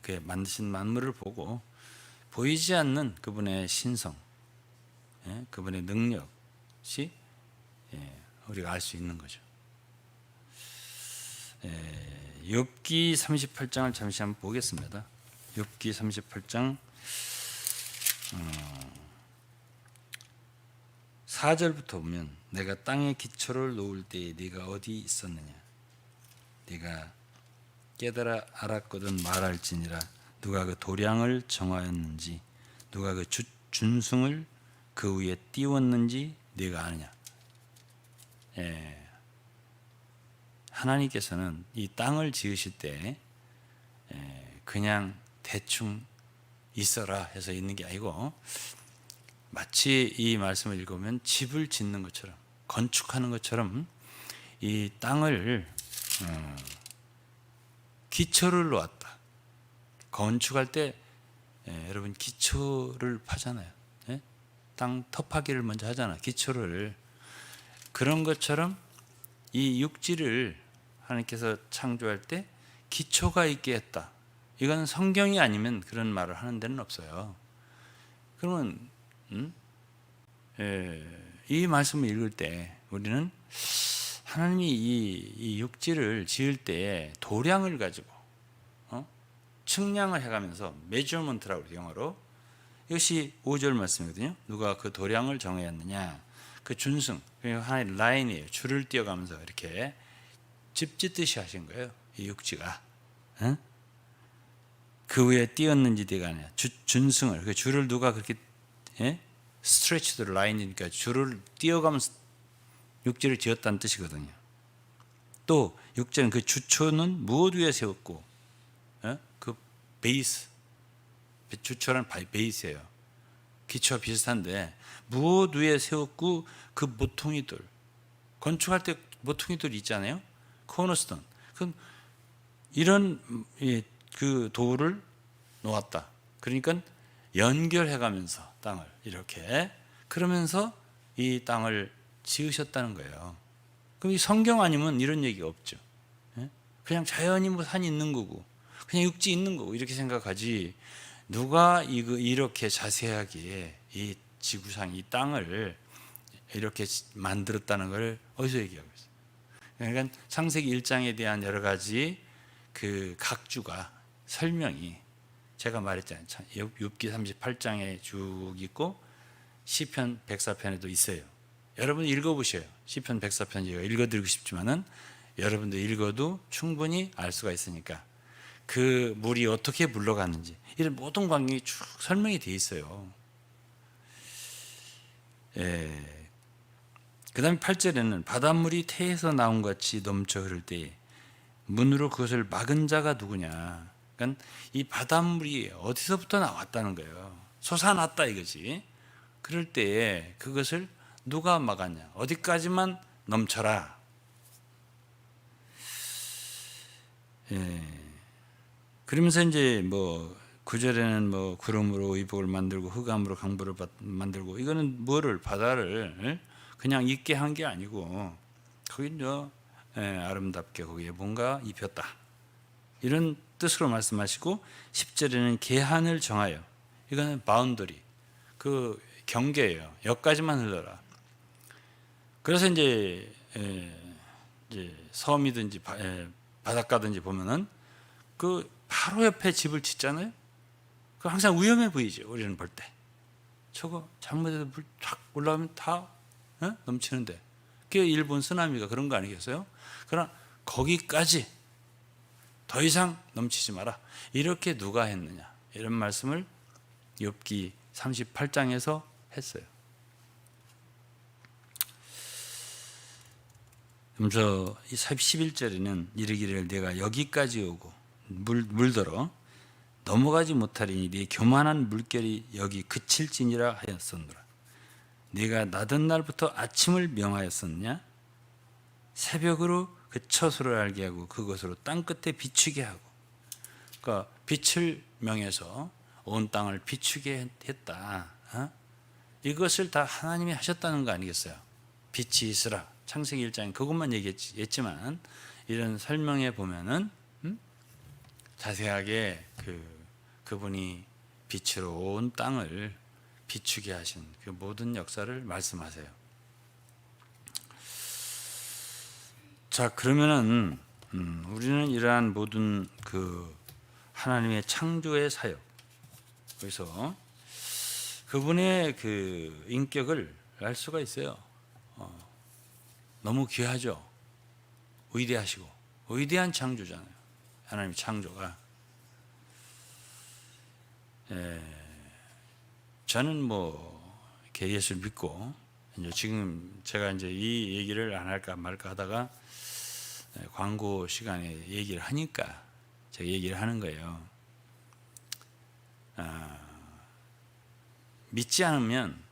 그의 만드신 만물을 보고 보이지 않는 그분의 신성, 그분의 능력이 우리가 알 수 있는 거죠. 욥기 38장을 잠시 한번 보겠습니다. 욥기 38장 4절부터 보면 내가 땅에 기초를 놓을 때에 네가 어디 있었느냐 네가 깨달아 알았거든 말할지니라 누가 그 도량을 정하였는지 누가 그 준승을 그 위에 띄웠는지 네가 아느냐. 하나님께서는 이 땅을 지으실 때 그냥 대충 있어라 해서 있는 게 아니고 마치 이 말씀을 읽으면 집을 짓는 것처럼 건축하는 것처럼 이 땅을 기초를 놓았다. 건축할 때 여러분 기초를 파잖아요. 땅 터파기를 먼저 하잖아. 기초를. 그런 것처럼 이 육지를 하나님께서 창조할 때 기초가 있게 했다. 이건 성경이 아니면 그런 말을 하는 데는 없어요. 그러면 이 말씀을 읽을 때 우리는 하나님이 이 육지를 지을 때 도량을 가지고 측량을 해가면서 measurement라고 그래요, 영어로. 이것이 5절 말씀이거든요. 누가 그 도량을 정하였느냐. 그 준승, 하나의 라인이에요. 줄을 띄어가면서 이렇게 집 짓듯이 하신 거예요. 이 육지가. 그 위에 띄었는지 내가 아니야. 준승을, 그 줄을 누가 그렇게 스트레치드 라인이니까 줄을 띄어가면서 육지를 지었다는 뜻이거든요. 또 육지는 그 주초는 무엇 위에 세웠고, 그 베이스, 주초란 베이스예요. 기초와 비슷한데 무엇 위에 세웠고 그 모퉁이 돌, 건축할 때 모퉁이 돌이 있잖아요. 코너스톤. 그럼 이런 그 돌을 놓았다. 그러니까 연결해가면서 땅을 이렇게 그러면서 이 땅을 지으셨다는 거예요. 그럼 이 성경 아니면 이런 얘기가 없죠. 그냥 자연히 뭐 산이 있는 거고 그냥 육지 있는 거고 이렇게 생각하지. 누가 이렇게 자세하게 이 지구상 이 땅을 이렇게 만들었다는 걸 어디서 얘기하고 있어요? 그러니까 창세기 1장에 대한 여러 가지 그 각주가 설명이 제가 말했잖아요. 욥기 38장에 쭉 있고 시편 104편에도 있어요. 여러분 읽어보셔요. 시편 104편 제가 읽어드리고 싶지만은 여러분들 읽어도 충분히 알 수가 있으니까 그 물이 어떻게 물러갔는지 이런 모든 광경이 쭉 설명이 되어 있어요. 그 다음에 8절에는 바닷물이 태에서 나온 같이 넘쳐 흐를 때에 문으로 그것을 막은 자가 누구냐. 그러니까 이 바닷물이 어디서부터 나왔다는 거예요. 솟아났다 이거지. 그럴 때에 그것을 누가 막았냐. 어디까지만 넘쳐라. 그러면서 이제 뭐 9절에는 뭐 구름으로 의복을 만들고 흑암으로 강보를 만들고 이거는 뭐를 바다를 그냥 있게 한 게 아니고 거기 아름답게 거기에 뭔가 입혔다. 이런 뜻으로 말씀하시고 10절에는 계한을 정하여 이거는 바운더리 그 경계예요. 여기까지만 흘러라. 그래서 이제 섬이든지 바닷가든지 보면은 그 바로 옆에 집을 짓잖아요. 그 항상 위험해 보이죠. 우리는 볼 때. 저거 잘못해서 물 쫙 올라오면 다 넘치는데. 그게 일본 쓰나미가 그런 거 아니겠어요? 그러나 거기까지 더 이상 넘치지 마라. 이렇게 누가 했느냐. 이런 말씀을 욥기 38장에서 했어요. 그래서 11절에는 이르기를 내가 여기까지 오고 물들어 넘어가지 못하리니 네 교만한 물결이 여기 그칠지니라 하였었노라. 네가 나던 날부터 아침을 명하였었느냐? 새벽으로 그 처소를 알게 하고 그것으로 땅끝에 비추게 하고. 그러니까 빛을 명해서 온 땅을 비추게 했다. 이것을 다 하나님이 하셨다는 거 아니겠어요? 빛이 있으라. 창세기 1장에 그것만 얘기했지만 이런 설명에 보면은 자세하게 그분이 빛으로 온 땅을 비추게 하신 그 모든 역사를 말씀하세요. 자, 그러면은 우리는 이러한 모든 그 하나님의 창조의 사역, 그래서 그분의 그 인격을 알 수가 있어요. 너무 귀하죠. 위대하시고 위대한 창조잖아요. 하나님의 창조가. 저는 뭐 이렇게 예수를 믿고 이제 지금 제가 이제 이 얘기를 안 할까 말까 하다가 광고 시간에 얘기를 하니까 제가 얘기를 하는 거예요. 믿지 않으면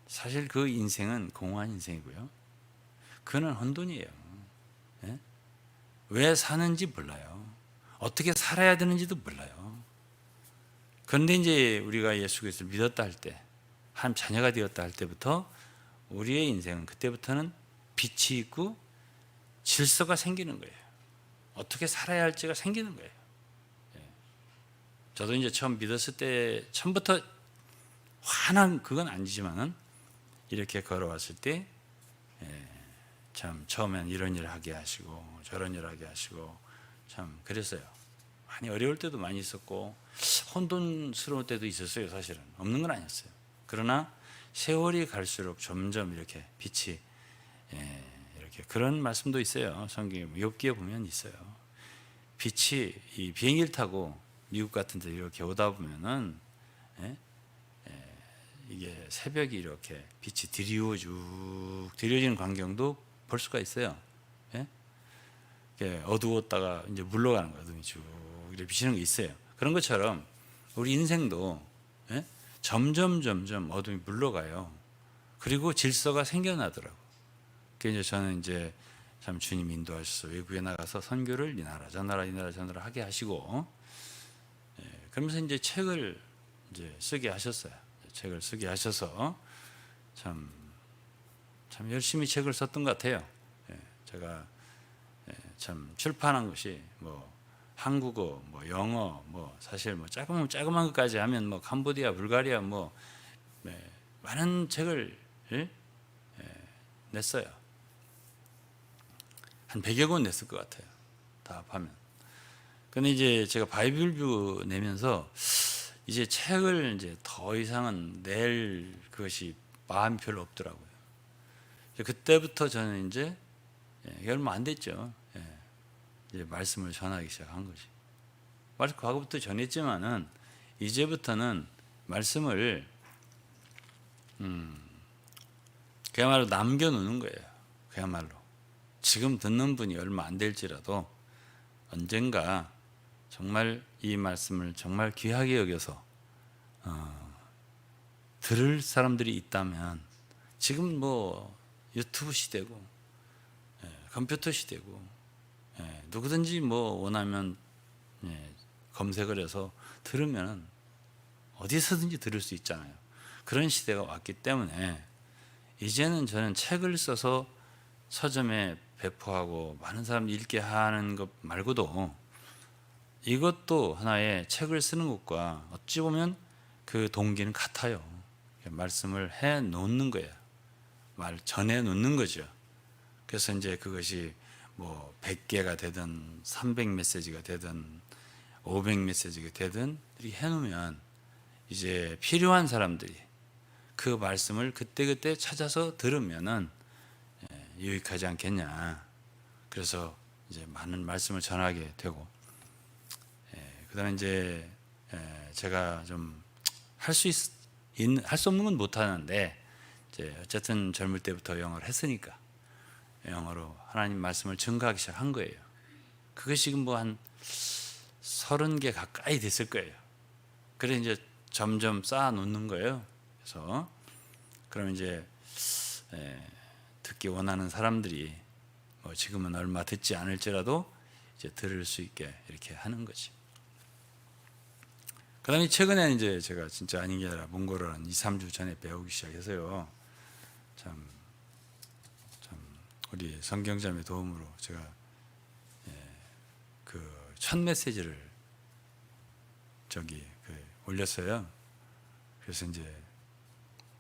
사실 그 인생은 공허한 인생이고요. 그는 혼돈이에요. 예? 왜 사는지 몰라요. 어떻게 살아야 되는지도 몰라요. 그런데 이제 우리가 예수 그리스도를 믿었다 할 때, 한 자녀가 되었다 할 때부터 우리의 인생은 그때부터는 빛이 있고 질서가 생기는 거예요. 어떻게 살아야 할지가 생기는 거예요. 저도 이제 처음 믿었을 때 처음부터 환한 그건 아니지만은 이렇게 걸어왔을 때 참 처음엔 이런 일 하게 하시고 저런 일 하게 하시고 참 그랬어요. 많이 어려울 때도 많이 있었고 혼돈스러울 때도 있었어요. 사실은 없는 건 아니었어요. 그러나 세월이 갈수록 점점 이렇게 빛이 이렇게 그런 말씀도 있어요. 성경에 욥기에 보면 있어요. 빛이 이 비행기를 타고 미국 같은 데 이렇게 오다 보면은 이게 새벽이 이렇게 빛이 드리워지는 광경도 볼 수가 있어요. 어두웠다가 이제 물러가는 거예요. 어둠이 쭉 이렇게 비치는 게 있어요. 그런 것처럼 우리 인생도 점점 어둠이 물러가요. 그리고 질서가 생겨나더라고. 그래서 저는 이제 참 주님 인도하셔서 외국에 나가서 선교를 이 나라 저 나라 하게 하시고 그러면서 이제 책을 이제 쓰게 하셨어요. 책을 쓰게 하셔서 참 열심히 책을 썼던 것 같아요. 제가 참 출판한 것이 뭐 한국어, 뭐 영어, 뭐 사실 뭐 자그만 것까지 하면 뭐 캄보디아, 불가리아 뭐 많은 책을 냈어요. 한 100여 권 냈을 것 같아요. 다 합하면. 근데 이제 제가 바이블뷰 내면서 이제 책을 이제 더 이상은 낼 것이 마음이 별로 없더라고요. 그때부터 저는 이제 얼마 안 됐죠. 이제 말씀을 전하기 시작한 거지. 과거부터 전했지만은 이제부터는 말씀을 그야말로 남겨놓는 거예요. 그야말로 지금 듣는 분이 얼마 안 될지라도 언젠가 정말 이 말씀을 정말 귀하게 여겨서 들을 사람들이 있다면 지금 뭐 유튜브 시대고 컴퓨터 시대고 누구든지 뭐 원하면 검색을 해서 들으면 어디서든지 들을 수 있잖아요. 그런 시대가 왔기 때문에 이제는 저는 책을 써서 서점에 배포하고 많은 사람들이 읽게 하는 것 말고도 이것도 하나의 책을 쓰는 것과 어찌 보면 그 동기는 같아요. 말씀을 해 놓는 거예요. 말 전해 놓는 거죠. 그래서 이제 그것이 뭐 100개가 되든 300메시지가 되든 500메시지가 되든 이렇게 해 놓으면 이제 필요한 사람들이 그 말씀을 그때그때 찾아서 들으면은 유익하지 않겠냐. 그래서 이제 많은 말씀을 전하게 되고 그다음에 이제 제가 좀 할 수 없는 건 못 하는데 이제 어쨌든 젊을 때부터 영어를 했으니까 영어로 하나님 말씀을 증거하기 시작한 거예요. 그것이 지금 뭐 한 30개 가까이 됐을 거예요. 그래 이제 점점 쌓아 놓는 거예요. 그래서 그럼 이제 듣기 원하는 사람들이 뭐 지금은 얼마 듣지 않을지라도 이제 들을 수 있게 이렇게 하는 거지. 그다음에 최근에 이제 제가 진짜 아닌 게 아니라 몽골어를 한 2, 3주 전에 배우기 시작해서요. 참 우리 성경자매 도움으로 제가 그 첫 메시지를 올렸어요. 그래서 이제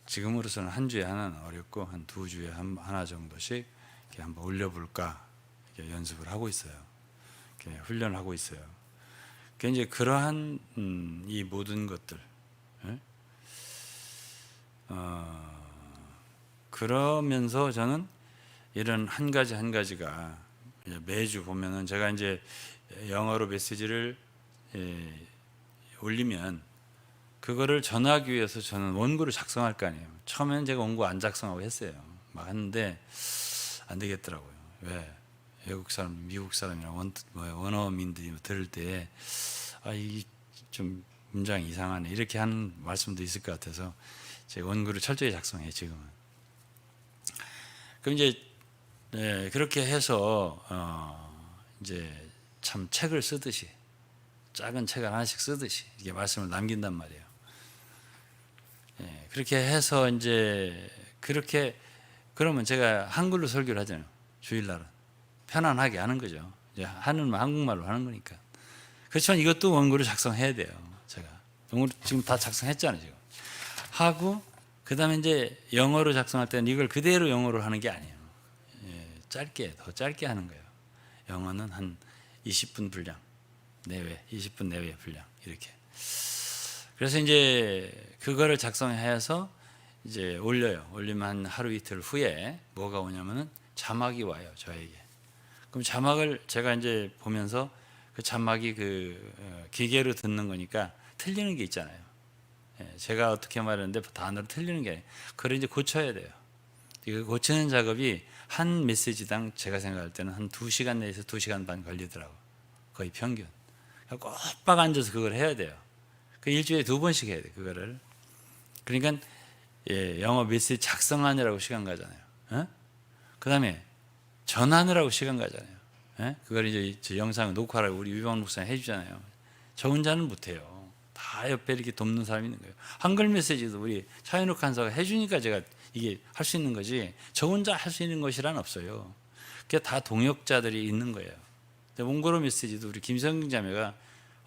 지금으로서는 한 주에 하나는 어렵고 한 2주에 하나 정도씩 이렇게 한번 올려볼까 이렇게 연습을 하고 있어요. 이렇게 훈련을 하고 있어요. 이제 그러한 이 모든 것들, 그러면서 저는 이런 한 가지가 매주 보면은 제가 이제 영어로 메시지를 올리면 그거를 전하기 위해서 저는 원고를 작성할 거 아니에요. 처음에는 제가 원고 안 작성하고 했어요. 막 했는데 안 되겠더라고요. 왜? 외국 사람, 미국 사람이랑 원어민들이 들을 때 이 좀 문장이 이상하네 이렇게 하는 말씀도 있을 것 같아서 제가 원고를 철저히 작성해요. 지금은. 그럼 이제 그렇게 해서 이제 참 책을 쓰듯이 작은 책을 하나씩 쓰듯이 이게 말씀을 남긴단 말이에요. 그렇게 해서 이제 그렇게 그러면 제가 한글로 설교를 하잖아요. 주일날은 편안하게 하는 거죠. 이제 하는 한국말로 하는 거니까. 그렇지만 이것도 원고를 작성해야 돼요. 제가 원고를 지금 다 작성했잖아요. 지금 하고 그다음에 이제 영어로 작성할 때는 이걸 그대로 영어로 하는 게 아니에요. 짧게 더 짧게 하는 거예요. 영어는 한 20분 분량 내외, 20분 내외 분량 이렇게. 그래서 이제 그거를 작성해서 이제 올려요. 올리면 한 하루 이틀 후에 뭐가 오냐면은 자막이 와요. 저에게. 그럼 자막을 제가 이제 보면서 그 자막이 기계로 듣는 거니까 틀리는 게 있잖아요. 제가 어떻게 말하는데 단어로 틀리는 게 아니에요. 그걸 이제 고쳐야 돼요. 이거 고치는 작업이 한 메시지당 제가 생각할 때는 한 2시간 내에서 2시간 반 걸리더라고요. 거의 평균. 꼬박 앉아서 그걸 해야 돼요. 그 일주일에 2번씩 해야 돼요. 그거를. 그러니까 영어 메시지 작성하느라고 시간 가잖아요. 그 다음에 전하느라고 시간 가잖아요. 그걸 이제 저 영상 녹화를 우리 위방 목사님 해주잖아요. 저 혼자는 못해요. 다 옆에 이렇게 돕는 사람이 있는 거예요. 한글 메시지도 우리 차현욱 간사가 해주니까 제가 이게 할 수 있는 거지 저 혼자 할 수 있는 것이란 없어요. 그게 다 동역자들이 있는 거예요. 몽골어 메시지도 우리 김성경 자매가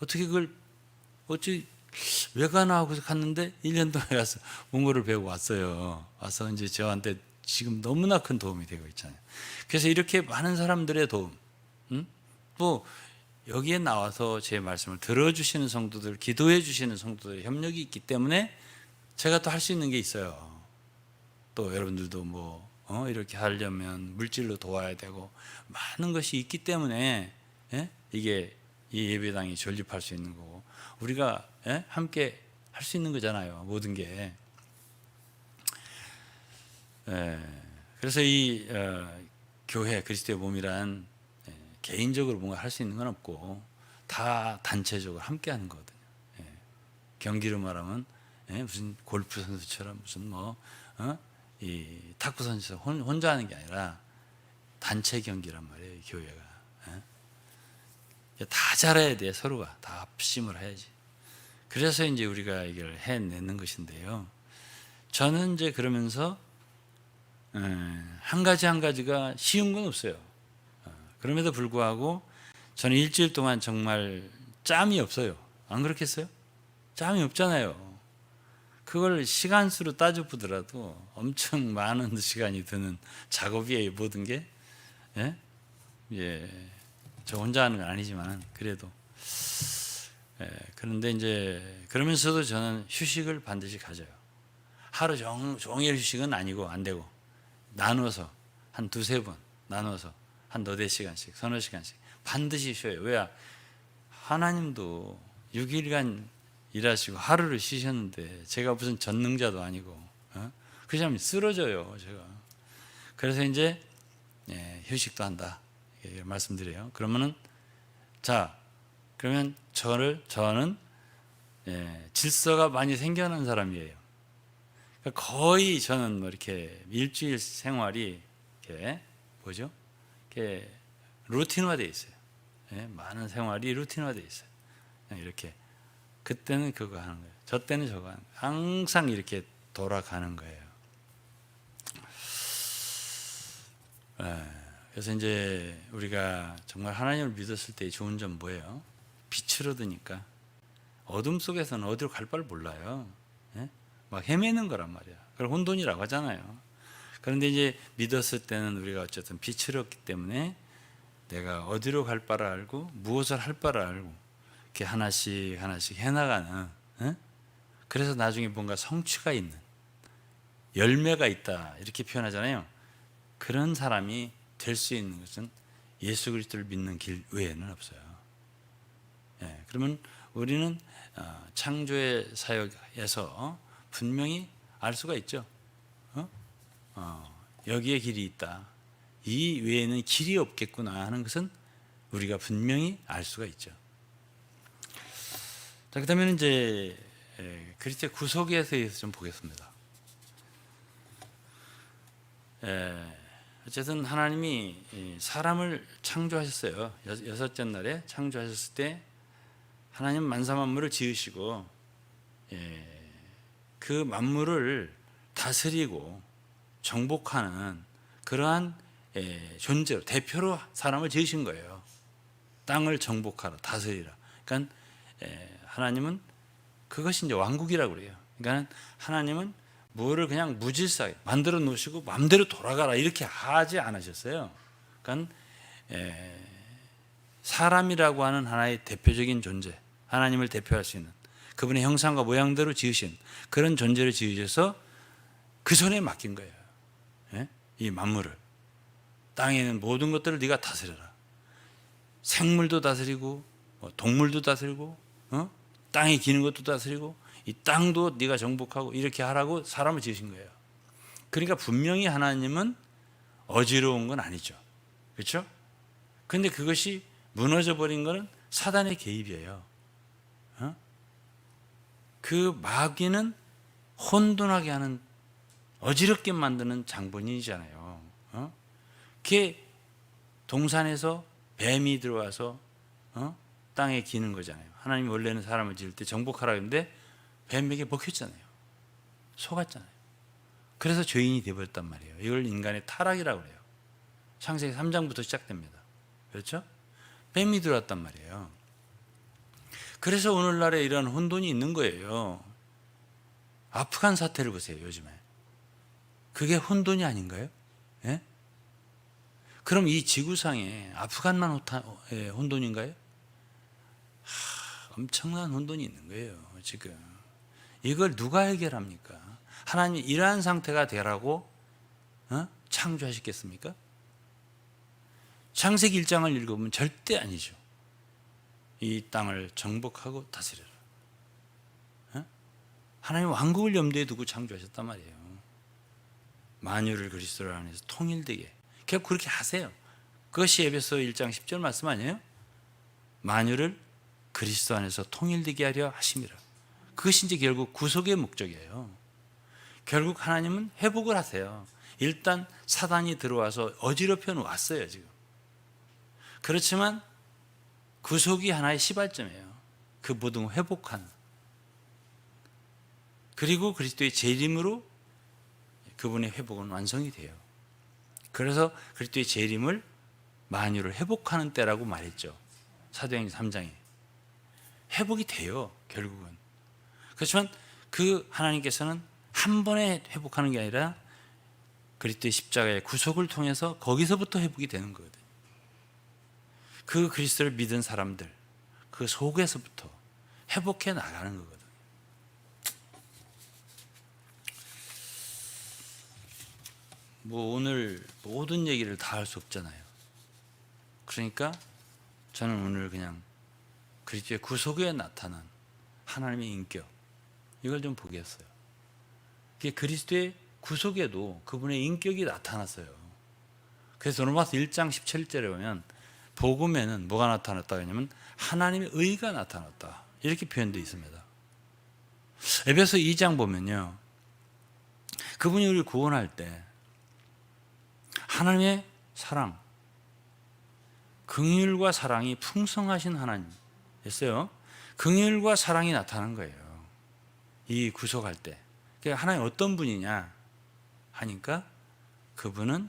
어떻게 그걸 왜 가나 하고 갔는데 1년 동안 가서 몽골어를 배우고 왔어요. 와서 이제 저한테 지금 너무나 큰 도움이 되고 있잖아요. 그래서 이렇게 많은 사람들의 도움, 또 여기에 나와서 제 말씀을 들어주시는 성도들, 기도해 주시는 성도들의 협력이 있기 때문에 제가 또 할 수 있는 게 있어요. 또 여러분들도 이렇게 하려면 물질로 도와야 되고 많은 것이 있기 때문에 이게 이 예배당이 존립할 수 있는 거고 우리가 함께 할 수 있는 거잖아요. 모든 게. 그래서 이 교회 그리스도의 몸이란 개인적으로 뭔가 할 수 있는 건 없고 다 단체적으로 함께 하는 거거든요. 경기로 말하면 무슨 골프 선수처럼 무슨 이 탁구 선수처럼 혼자 하는 게 아니라 단체 경기란 말이에요. 이 교회가. 다 잘해야 돼. 서로가 다 합심을 해야지. 그래서 이제 우리가 이걸 해내는 것인데요. 저는 이제 그러면서 한 가지 한 가지가 쉬운 건 없어요. 그럼에도 불구하고 저는 일주일 동안 정말 짬이 없어요. 안 그렇겠어요? 짬이 없잖아요. 그걸 시간수로 따져 보더라도 엄청 많은 시간이 드는 작업이에요. 모든 게. 저 혼자 하는 건 아니지만 그래도. 그런데 이제 그러면서도 저는 휴식을 반드시 가져요. 하루 종일 휴식은 아니고 안 되고 나눠서 한 2-3번 나눠서 한 4-5시간씩 서너 시간씩 반드시 쉬어요. 왜? 하나님도 6일간 일하시고 하루를 쉬셨는데 제가 무슨 전능자도 아니고 그 사람이 쓰러져요. 제가. 그래서 이제 휴식도 한다 말씀드려요. 그러면 저는 질서가 많이 생겨난 사람이에요. 그러니까 거의 저는 이렇게 일주일 생활이 이렇게 이렇게 루틴화되어 있어요. 많은 생활이 루틴화되어 있어요. 이렇게 그때는 그거 하는 거예요. 저 때는 저거 하는 거예요. 항상 이렇게 돌아가는 거예요. 그래서 이제 우리가 정말 하나님을 믿었을 때의 좋은 점 뭐예요? 빛을 얻으니까 어둠 속에서는 어디로 갈 바를 몰라요. 막 헤매는 거란 말이야. 그걸 혼돈이라고 하잖아요. 그런데 이제 믿었을 때는 우리가 어쨌든 빛을 얻기 때문에 내가 어디로 갈 바를 알고 무엇을 할 바를 알고 이렇게 하나씩 해나가는. 그래서 나중에 뭔가 성취가 있는 열매가 있다 이렇게 표현하잖아요. 그런 사람이 될 수 있는 것은 예수 그리스도를 믿는 길 외에는 없어요. 그러면 우리는 창조의 사역에서 분명히 알 수가 있죠. 여기에 길이 있다. 이 외에는 길이 없겠구나 하는 것은 우리가 분명히 알 수가 있죠. 자, 그다음에는 이제 그리스도의 구속에 대해서 좀 보겠습니다. 어쨌든 하나님이 사람을 창조하셨어요. 여섯째 날에 창조하셨을 때 하나님 만사 만물을 지으시고 그 만물을 다스리고 정복하는 그러한 존재로 대표로 사람을 지으신 거예요. 땅을 정복하라, 다스리라. 그러니까 하나님은 그것이 이제 왕국이라고 그래요. 그러니까 하나님은 뭐를 그냥 무질서하게 만들어 놓으시고 마음대로 돌아가라 이렇게 하지 않으셨어요. 그러니까 사람이라고 하는 하나의 대표적인 존재, 하나님을 대표할 수 있는 그분의 형상과 모양대로 지으신 그런 존재를 지으셔서 그 손에 맡긴 거예요. 이 만물을, 땅에 있는 모든 것들을 네가 다스려라. 생물도 다스리고 동물도 다스리고 땅에 기는 것도 다스리고 이 땅도 네가 정복하고 이렇게 하라고 사람을 지으신 거예요. 그러니까 분명히 하나님은 어지러운 건 아니죠. 그렇죠? 그런데 그것이 무너져 버린 것은 사단의 개입이에요. 그 마귀는 혼돈하게 하는, 어지럽게 만드는 장본인이잖아요. 그게 동산에서 뱀이 들어와서 땅에 기는 거잖아요. 하나님이 원래는 사람을 지을 때 정복하라 했는데 뱀에게 먹혔잖아요. 속았잖아요. 그래서 죄인이 되어버렸단 말이에요. 이걸 인간의 타락이라고 그래요. 창세기 3장부터 시작됩니다. 그렇죠? 뱀이 들어왔단 말이에요. 그래서 오늘날에 이런 혼돈이 있는 거예요. 아프간 사태를 보세요. 요즘에. 그게 혼돈이 아닌가요? 예? 그럼 이 지구상에 아프간만 혼돈인가요? 엄청난 혼돈이 있는 거예요. 지금 이걸 누가 해결합니까? 하나님이 이러한 상태가 되라고 창조하셨겠습니까? 창세기 1장을 읽어보면 절대 아니죠. 이 땅을 정복하고 다스려라. 하나님 왕국을 염두에 두고 창조하셨단 말이에요. 만유를 그리스도 안에서 통일되게. 결국 그렇게 하세요. 그것이 에베소 1장 10절 말씀 아니에요? 만유를 그리스도 안에서 통일되게 하려 하심이라. 그것이 이제 결국 구속의 목적이에요. 결국 하나님은 회복을 하세요. 일단 사단이 들어와서 어지럽혀 놓았어요, 지금. 그렇지만 구속이 하나의 시발점이에요. 그 모든 회복하는. 그리고 그리스도의 재림으로 그분의 회복은 완성이 돼요. 그래서 그리스도의 재림을 만유를 회복하는 때라고 말했죠. 사도행전 3장에. 회복이 돼요, 결국은. 그렇지만 그 하나님께서는 한 번에 회복하는 게 아니라 그리스도의 십자가의 구속을 통해서 거기서부터 회복이 되는 거거든요. 그 그리스도를 믿은 사람들, 그 속에서부터 회복해 나가는 거거든요. 뭐 오늘 모든 얘기를 다 할 수 없잖아요. 그러니까 저는 오늘 그냥 그리스도의 구속에 나타난 하나님의 인격, 이걸 좀 보겠어요. 그게 그리스도의 구속에도 그분의 인격이 나타났어요. 그래서 로마서 1장 17절에 보면 복음에는 뭐가 나타났다 하냐면 하나님의 의가 나타났다, 이렇게 표현되어 있습니다. 에베소 2장 보면요, 그분이 우리를 구원할 때 하나님의 사랑, 긍휼과 사랑이 풍성하신 하나님이었어요. 긍휼과 사랑이 나타난 거예요, 이 구속할 때. 그러니까 하나님 어떤 분이냐 하니까 그분은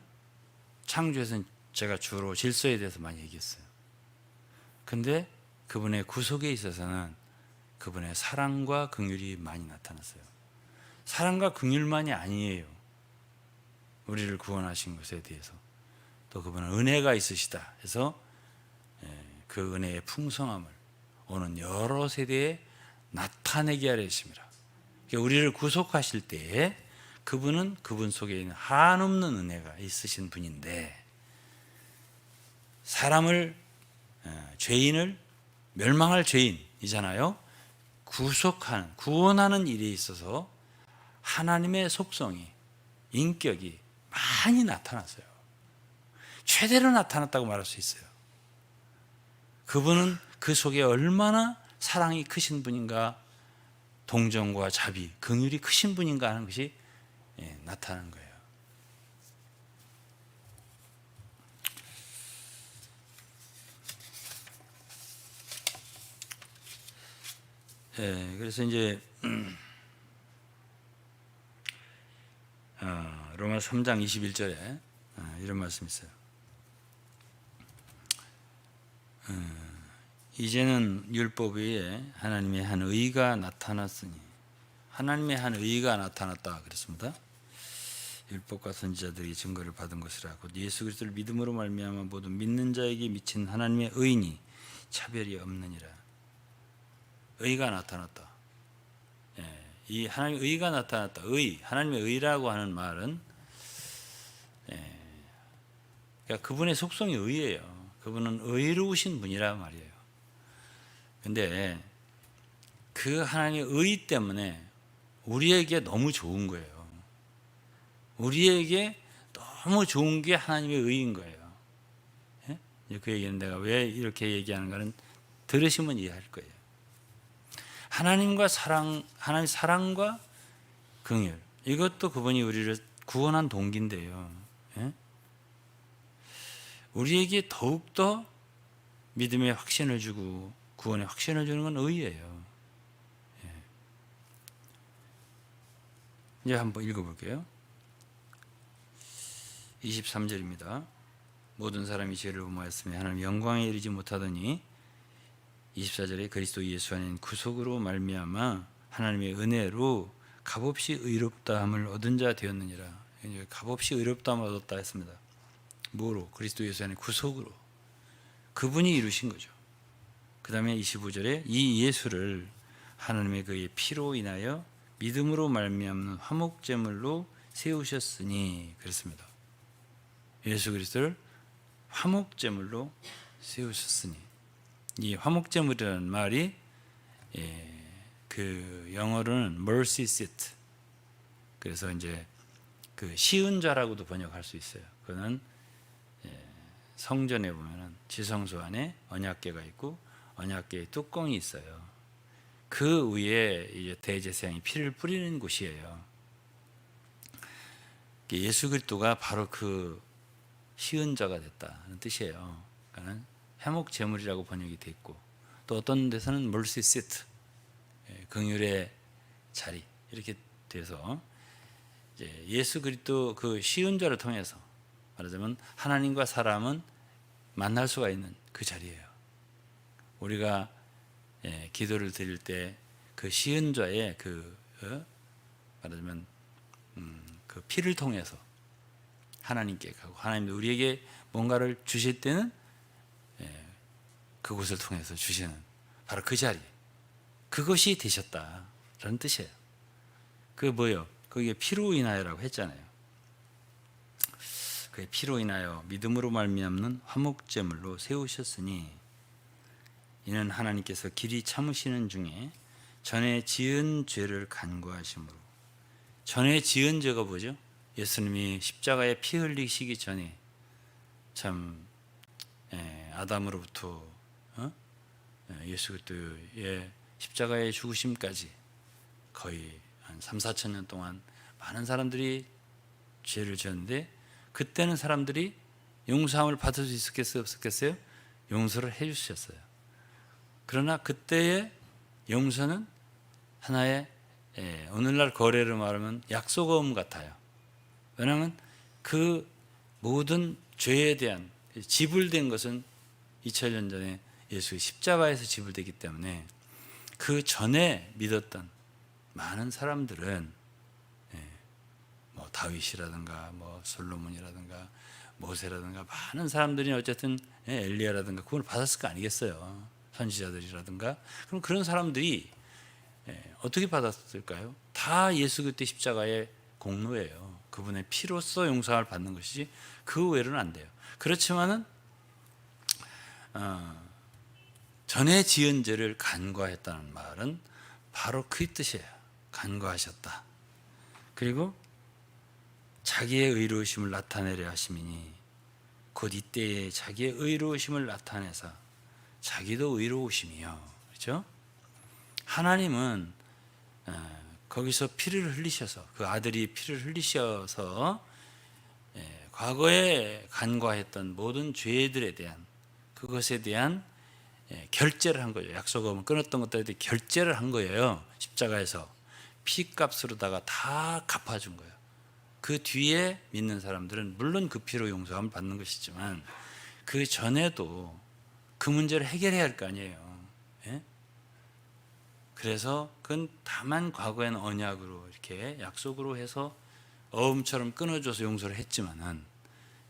창조에서는 제가 주로 질서에 대해서 많이 얘기했어요. 근데 그분의 구속에 있어서는 그분의 사랑과 긍휼이 많이 나타났어요. 사랑과 긍휼만이 아니에요. 우리를 구원하신 것에 대해서 또 그분은 은혜가 있으시다 해서 그 은혜의 풍성함을 오는 여러 세대에 나타내게 하려 하심이라. 우리를 구속하실 때에 그분은 그분 속에 있는 한없는 은혜가 있으신 분인데, 사람을, 죄인을 멸망할 죄인이잖아요. 구속하는, 구원하는 일에 있어서 하나님의 속성이, 인격이 많이 나타났어요. 최대로 나타났다고 말할 수 있어요. 그분은 그 속에 얼마나 사랑이 크신 분인가, 동정과 자비, 긍휼이 크신 분인가 하는 것이 나타나는 거예요. 그래서 이제 로마 3장 21절에 이런 말씀이 있어요. 이제는 율법 위에 하나님의 한 의가 나타났으니, 하나님의 한 의가 나타났다 그랬습니다. 율법과 선지자들이 증거를 받은 것이라. 곧 예수 그리스도를 믿음으로 말미암아 모두 믿는 자에게 미친 하나님의 의니 차별이 없느니라. 의가 나타났다. 이 하나님의 의가 나타났다. 의, 하나님의 의라고 하는 말은 그러니까 그분의 속성이 의예요. 그분은 의로우신 분이란 말이에요. 근데 그 하나님의 의 때문에 우리에게 너무 좋은 거예요. 우리에게 너무 좋은 게 하나님의 의인 거예요. 그 얘기는 내가 왜 이렇게 얘기하는가는 들으시면 이해할 거예요. 하나님과 사랑, 하나님 사랑과 긍휼, 이것도 그분이 우리를 구원한 동기인데요. 우리에게 더욱더 믿음의 확신을 주고 구원의 확신을 주는 건 의예요. 이제 한번 읽어볼게요. 23절입니다. 모든 사람이 죄를 범하였으며 하나님 영광에 이르지 못하더니 24절에 그리스도 예수 안에 구속으로 말미암아 하나님의 은혜로 값없이 의롭다함을 얻은 자 되었느니라. 값없이 의롭다함을 얻었다 했습니다. 뭐로? 그리스도 예수 안에 구속으로. 그분이 이루신 거죠. 그 다음에 25절에 이 예수를 하나님의 그의 피로 인하여 믿음으로 말미암는 화목제물로 세우셨으니 그랬습니다. 예수 그리스도를 화목제물로 세우셨으니, 이 화목제물이라는 말이 그 영어로는 mercy seat, 그래서 이제 그 시은좌라고도 번역할 수 있어요. 그거는 성전에 보면은 지성소 안에 언약궤가 있고 언약궤에 뚜껑이 있어요. 그 위에 이제 대제사장이 피를 뿌리는 곳이에요. 예수 그리스도가 바로 그 시은자가 됐다는 뜻이에요. 그러니까 화목 제물이라고 번역이 돼 있고, 또 어떤 데서는 mercy seat, 긍휼의 자리, 이렇게 돼서 이제 예수 그리스도 그 시은자를 통해서 말하자면 하나님과 사람은 만날 수가 있는 그 자리예요. 우리가 기도를 드릴 때 그 시은자의 그 말하자면 그 피를 통해서 하나님께 가고, 하나님도 우리에게 뭔가를 주실 때는 그곳을 통해서 주시는 바로 그 자리, 그것이 되셨다라는 뜻이에요. 그 뭐요? 그게 피로 인하여라고 했잖아요. 그의 피로 인하여 믿음으로 말미암는 화목제물로 세우셨으니, 이는 하나님께서 길이 참으시는 중에 전에 지은 죄를 간구하심으로. 전에 지은 죄가 뭐죠? 예수님이 십자가에 피 흘리시기 전에 참 아담으로부터 예수 그리스도의 십자가의 죽으심까지 거의 한 3,4천 년 동안 많은 사람들이 죄를 지었는데, 그때는 사람들이 용서함을 받을 수 있었겠어요, 없었겠어요? 용서를 해 주셨어요. 그러나 그때의 용서는 하나의 오늘날 거래로 말하면 약속어음 같아요. 왜냐하면 그 모든 죄에 대한 지불된 것은 2000년 전에 예수의 십자가에서 지불되기 때문에, 그 전에 믿었던 많은 사람들은 뭐 다윗이라든가 뭐 솔로몬이라든가 모세라든가 많은 사람들이 어쨌든 엘리야라든가 그걸 받았을 거 아니겠어요? 선지자들이라든가. 그럼 그런 사람들이 어떻게 받았을까요? 다 예수 그리스도 십자가의 공로예요. 그분의 피로써 용서를 받는 것이지 그 외로는 안 돼요. 그렇지만은 전에 지은 죄를 간과했다는 말은 바로 그 뜻이에요. 간과하셨다. 그리고 자기의 의로우심을 나타내려 하심이니 곧 이때에 자기의 의로우심을 나타내서 자기도 의로우심이요. 그렇죠? 하나님은 거기서 피를 흘리셔서 그 아들이 피를 흘리셔서 과거에 간과했던 모든 죄들에 대한 그것에 대한 결제를 한 거예요. 약속을 끊었던 것들에 대해 결제를 한 거예요. 십자가에서 피값으로다가 다 갚아준 거예요. 그 뒤에 믿는 사람들은 물론 그 피로 용서함을 받는 것이지만 그 전에도 그 문제를 해결해야 할 거 아니에요. 예? 그래서 그건 다만 과거에는 언약으로 이렇게 약속으로 해서 어음처럼 끊어줘서 용서를 했지만은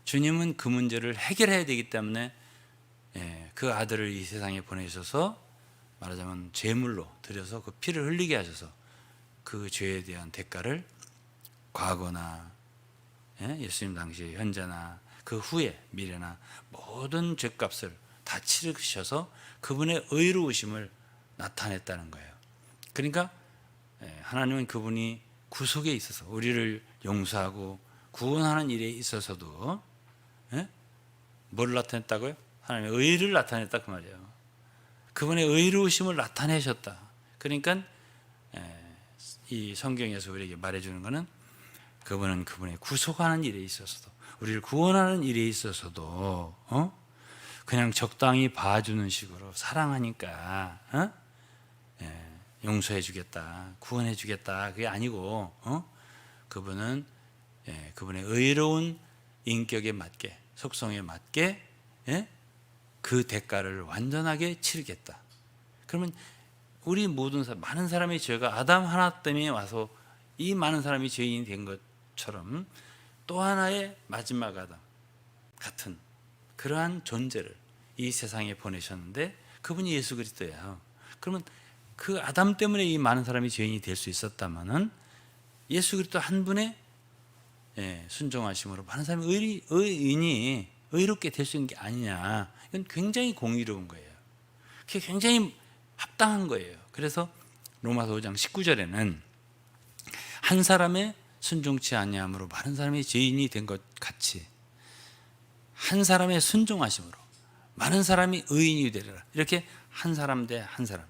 주님은 그 문제를 해결해야 되기 때문에 그 아들을 이 세상에 보내셔서 말하자면 제물로 드려서 그 피를 흘리게 하셔서 그 죄에 대한 대가를 과거나 예수님 당시 현재나 그 후에 미래나 모든 죄값을 다 치르셔서 그분의 의로우심을 나타냈다는 거예요. 그러니까 하나님은 그분이 구속에 있어서 우리를 용서하고 구원하는 일에 있어서도 뭘 나타냈다고요? 하나님의 의를 나타냈다 그 말이에요. 그분의 의로우심을 나타내셨다. 그러니까 이 성경에서 우리에게 말해주는 것은 그분은 그분의 구속하는 일에 있어서도 우리를 구원하는 일에 있어서도 그냥 적당히 봐주는 식으로 사랑하니까 용서해 주겠다, 구원해 주겠다 그게 아니고 그분은 그분의 의로운 인격에 맞게 속성에 맞게 그 대가를 완전하게 치르겠다. 그러면 우리 모든 사람, 많은 사람의 죄가 아담 하나 때문에 와서 이 많은 사람이 죄인이 된 것처럼 또 하나의 마지막 아담 같은 그러한 존재를 이 세상에 보내셨는데 그분이 예수 그리스도예요. 그러면 그 아담 때문에 이 많은 사람이 죄인이 될 수 있었다면은 예수 그리스도 한 분의 순종하심으로 많은 사람이 의인이 의롭게 될 수 있는 게 아니냐. 이건 굉장히 공의로운 거예요. 그게 굉장히 합당한 거예요. 그래서 로마서 5장 19절에는 한 사람의 순종치 아니함으로 많은 사람이 죄인이 된 것 같이 한 사람의 순종하심으로 많은 사람이 의인이 되리라. 이렇게 한 사람 대 한 사람.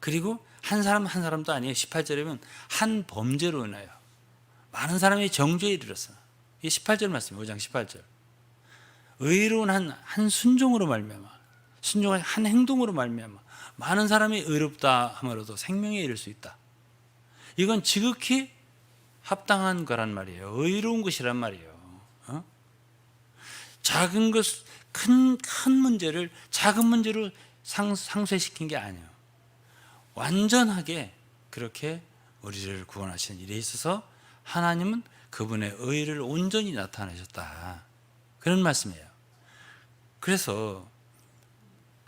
그리고 한 사람 한 사람도 아니에요. 18절에 한 범죄로 인하여 많은 사람이 정죄에 이르렀어. 이 18절 말씀이에요. 5장 18절. 의로운 한 순종으로 말미암아 순종한 한 행동으로 말미암아 많은 사람이 의롭다 함으로도 생명에 이를 수 있다. 이건 지극히 합당한 거란 말이에요. 의로운 것이란 말이에요. 작은 것, 큰 문제를 작은 문제로 상쇄시킨 게 아니에요. 완전하게 그렇게 우리를 구원하신 일에 있어서 하나님은 그분의 의를 온전히 나타내셨다. 그런 말씀이에요. 그래서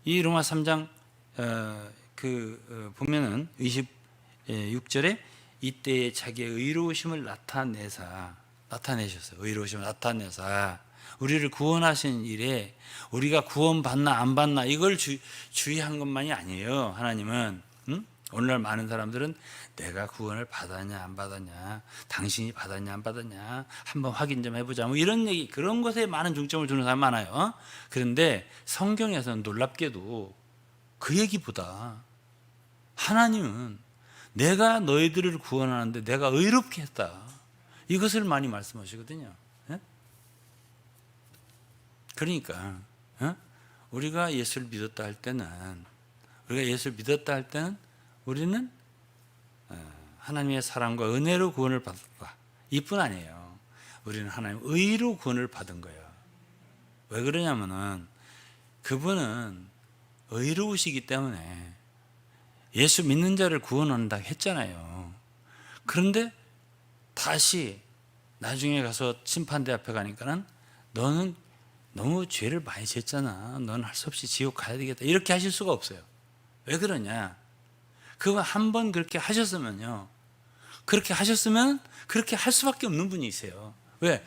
이 로마 3장 보면은 26절에 이때에 자기의 의로우심을 나타내셨어요. 의로우심을 나타내사 우리를 구원하신 일에 우리가 구원받나 안 받나 이걸 주의한 것만이 아니에요. 하나님은 오늘날 많은 사람들은 내가 구원을 받았냐 안 받았냐, 당신이 받았냐 안 받았냐 한번 확인 좀 해보자 뭐 이런 얘기, 그런 것에 많은 중점을 두는 사람 많아요. 그런데 성경에서는 놀랍게도 그 얘기보다 하나님은 내가 너희들을 구원하는데 내가 의롭게 했다, 이것을 많이 말씀하시거든요. 그러니까 우리가 예수를 믿었다 할 때는 우리는 하나님의 사랑과 은혜로 구원을 받았다, 이뿐 아니에요. 우리는 하나님 의로 구원을 받은 거예요. 왜 그러냐면은 그분은 의로우시기 때문에 예수 믿는 자를 구원한다고 했잖아요. 그런데 다시 나중에 가서 심판대 앞에 가니까는 너는 너무 죄를 많이 졌잖아, 너는 할 수 없이 지옥 가야 되겠다, 이렇게 하실 수가 없어요. 왜 그러냐? 그거 한 번 그렇게 하셨으면요, 그렇게 할 수밖에 없는 분이세요. 왜?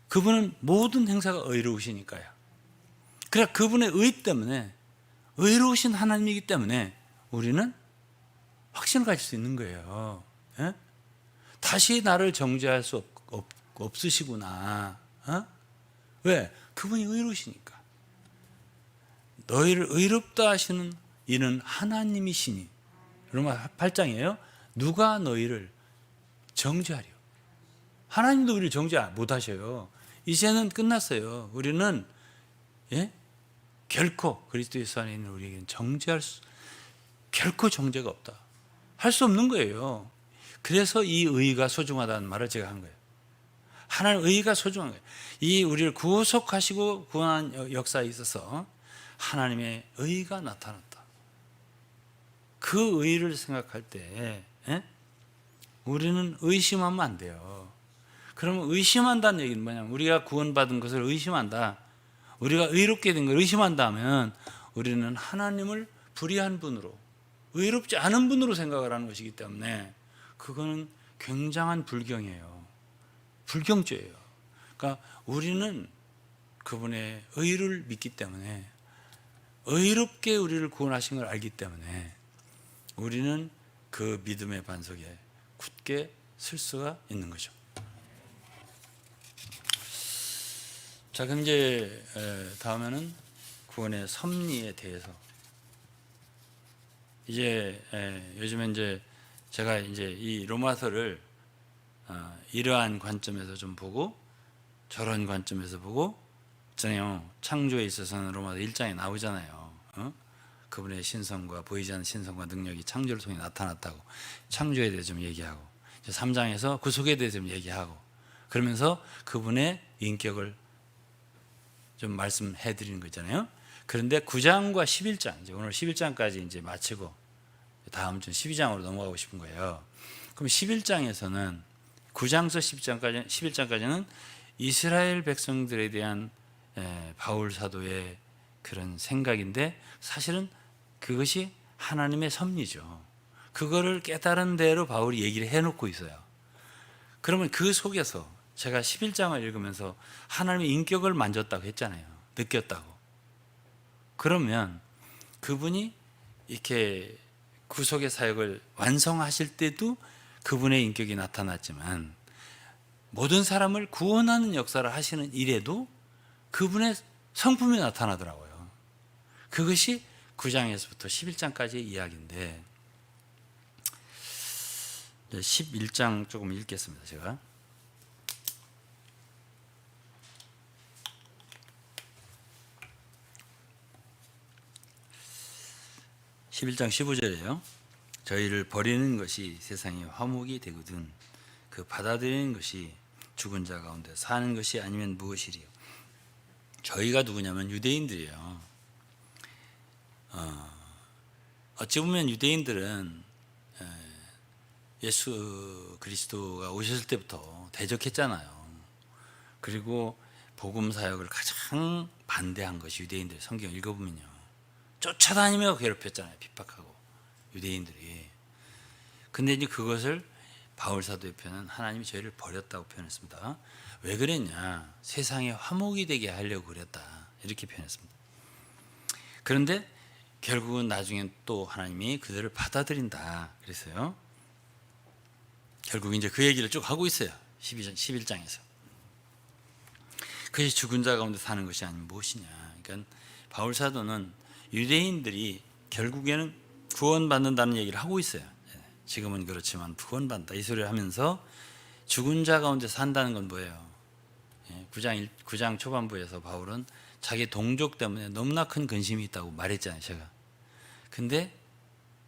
그분은 모든 행사가 의로우시니까요. 그래, 그분의 의 때문에 의로우신 하나님이기 때문에 우리는 확신을 가질 수 있는 거예요. 예? 다시 나를 정죄할 수 없으시구나. 왜? 그분이 의로우시니까. 너희를 의롭다 하시는 이는 하나님이시니. 로마 8장이에요. 누가 너희를 정죄하리요? 하나님도 우리를 정죄 못 하셔요. 이제는 끝났어요. 우리는 결코 그리스도 예수 안에 있는 우리에게는 결코 정죄가 없다. 할 수 없는 거예요. 그래서 이 의가 소중하다는 말을 제가 한 거예요. 하나님 의가 소중한 거예요. 이 우리를 구속하시고 구원한 역사에 있어서 하나님의 의가 나타났다. 그 의를 생각할 때 우리는 의심하면 안 돼요. 그러면 의심한다는 얘기는 뭐냐면 우리가 구원받은 것을 의심한다. 우리가 의롭게 된 걸 의심한다면 우리는 하나님을 불의한 분으로, 의롭지 않은 분으로 생각을 하는 것이기 때문에 그거는 굉장한 불경이에요. 불경죄예요. 그러니까 우리는 그분의 의를 믿기 때문에, 의롭게 우리를 구원하신 걸 알기 때문에 우리는 그 믿음의 반석에 굳게 설 수가 있는 거죠. 자, 그럼 이제 다음에는 구원의 섭리에 대해서. 이제 요즘에 이제 제가 이제 이 로마서를 이러한 관점에서 좀 보고 저런 관점에서 보고 있잖아요. 창조에 있어서는 로마서 1장에 나오잖아요. 그분의 신성과 보이지 않는 신성과 능력이 창조를 통해 나타났다고 창조에 대해서 좀 얘기하고, 이제 3장에서 구속에 대해서 좀 얘기하고, 그러면서 그분의 인격을 좀 말씀해 드리는 거 있잖아요. 그런데 9장과 11장, 이제 오늘 11장까지 이제 마치고 다음 주 12장으로 넘어가고 싶은 거예요. 그럼 11장에서는 9장서 11장까지는 이스라엘 백성들에 대한 바울 사도의 그런 생각인데, 사실은 그것이 하나님의 섭리죠. 그거를 깨달은 대로 바울이 얘기를 해놓고 있어요. 그러면 그 속에서 제가 11장을 읽으면서 하나님의 인격을 만졌다고 했잖아요. 느꼈다고. 그러면 그분이 이렇게 구속의 사역을 완성하실 때도 그분의 인격이 나타났지만, 모든 사람을 구원하는 역사를 하시는 일에도 그분의 성품이 나타나더라고요. 그것이 9장에서부터 11장까지의 이야기인데, 11장 조금 읽겠습니다. 제가 11장 15절이에요. 저희를 버리는 것이 세상의 화목이 되거든 그 받아들이는 것이 죽은 자 가운데 사는 것이 아니면 무엇이리요. 저희가 누구냐면 유대인들이에요. 어찌 보면 유대인들은 예수 그리스도가 오셨을 때부터 대적했잖아요. 그리고 복음 사역을 가장 반대한 것이 유대인들. 성경 읽어보면요, 쫓아다니며 괴롭혔잖아요. 핍박하고 유대인들이. 근데 이제 그것을 바울 사도의 표현은 하나님이 저희를 버렸다고 표현했습니다. 왜 그랬냐? 세상에 화목이 되게 하려고 그랬다, 이렇게 표현했습니다. 그런데 결국은 나중엔 또 하나님이 그들을 받아들인다 그랬어요. 결국 이제 그 얘기를 쭉 하고 있어요. 11장에서. 그것이 죽은 자 가운데 사는 것이 아니면 무엇이냐. 그러니까 바울 사도는 유대인들이 결국에는 구원받는다는 얘기를 하고 있어요. 지금은 그렇지만 구원받는다 이 소리를 하면서 죽은 자 가운데 산다는 건 뭐예요? 9장 초반부에서 바울은 자기 동족 때문에 너무나 큰 근심이 있다고 말했잖아요, 제가. 근데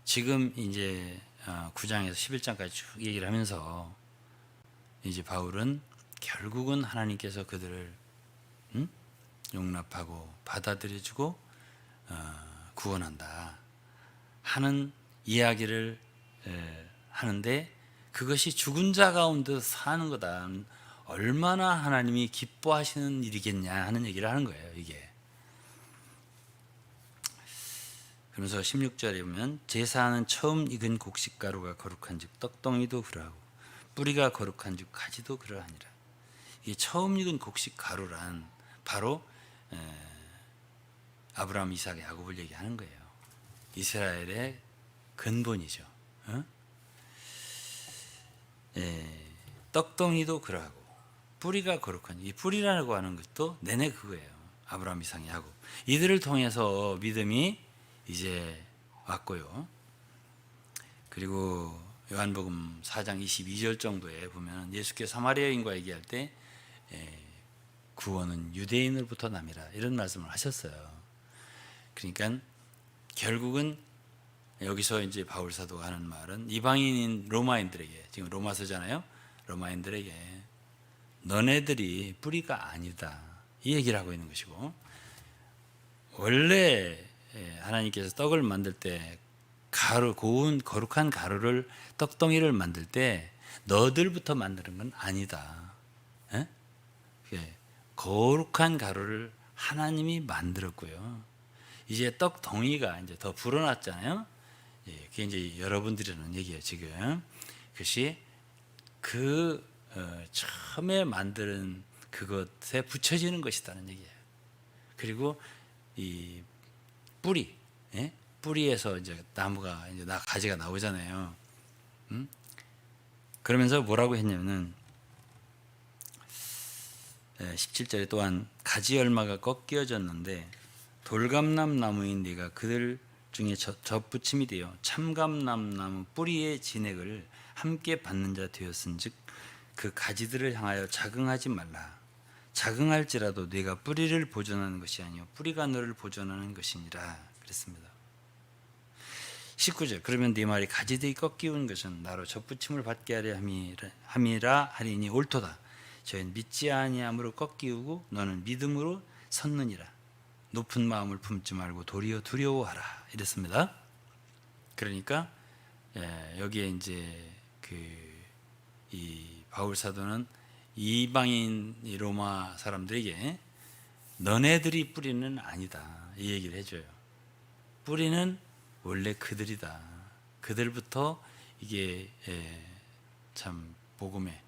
지금 이제 9장에서 11장까지 쭉 얘기를 하면서 이제 바울은 결국은 하나님께서 그들을 용납하고 받아들여주고 구원한다 하는 이야기를 하는데, 그것이 죽은 자 가운데 사는 거다. 얼마나 하나님이 기뻐하시는 일이겠냐 하는 얘기를 하는 거예요, 이게. 그러면서 16절에 보면 제사하는 처음 익은 곡식가루가 거룩한즉 떡덩이도 그러하고 뿌리가 거룩한즉 가지도 그러하니라. 이 처음 익은 곡식가루란 바로 아브라함, 이삭, 야곱을 얘기하는 거예요. 이스라엘의 근본이죠. 어? 떡덩이도 그러하고 뿌리가 거룩한, 이 뿌리라고 하는 것도 내내 그거예요. 아브라함, 이삭, 야곱, 이들을 통해서 믿음이 이제 왔고요. 그리고 요한복음 4장 22절 정도에 보면 예수께서 사마리아인과 얘기할 때 구원은 유대인으로부터 남이라 이런 말씀을 하셨어요. 그러니까 결국은 여기서 이제 바울 사도가 하는 말은 이방인인 로마인들에게, 지금 로마서잖아요. 로마인들에게 너네들이 뿌리가 아니다 이 얘기를 하고 있는 것이고, 원래 하나님께서 떡을 만들 때 가루, 고운 거룩한 가루를, 떡덩이를 만들 때 너들부터 만드는 건 아니다. 거룩한 가루를 하나님이 만들었고요. 이제 떡덩이가 이제 더 불어났잖아요. 그게 이제 여러분들이 하는 얘기예요. 지금 그것이 처음에 만드는 그것에 붙여지는 것이다는 얘기예요. 그리고 이 뿌리, 뿌리에서 이제 나무가 이제 가지가 나오잖아요. 그러면서 뭐라고 했냐면은 17절에 또한 가지 열마가 꺾여졌는데 돌감람 나무인 네가 그들 중에 접붙임이 되어 참감람 나무 뿌리의 진액을 함께 받는 자 되었은즉 그 가지들을 향하여 자긍하지 말라. 자긍할지라도 네가 뿌리를 보존하는 것이 아니요 뿌리가 너를 보존하는 것이니라 그랬습니다. 19절 그러면 네 말이 가지들이 꺾이운 것은 나로 접붙임을 받게 하려 함이라 하리니 옳도다. 저희는 믿지 아니함으로 꺾이우고 너는 믿음으로 섰느니라. 높은 마음을 품지 말고 도리어 두려워하라 이랬습니다. 그러니까 여기에 이제 이 바울 사도는 이방인 로마 사람들에게 너네들이 뿌리는 아니다 이 얘기를 해줘요. 뿌리는 원래 그들이다. 그들부터 이게 참 복음의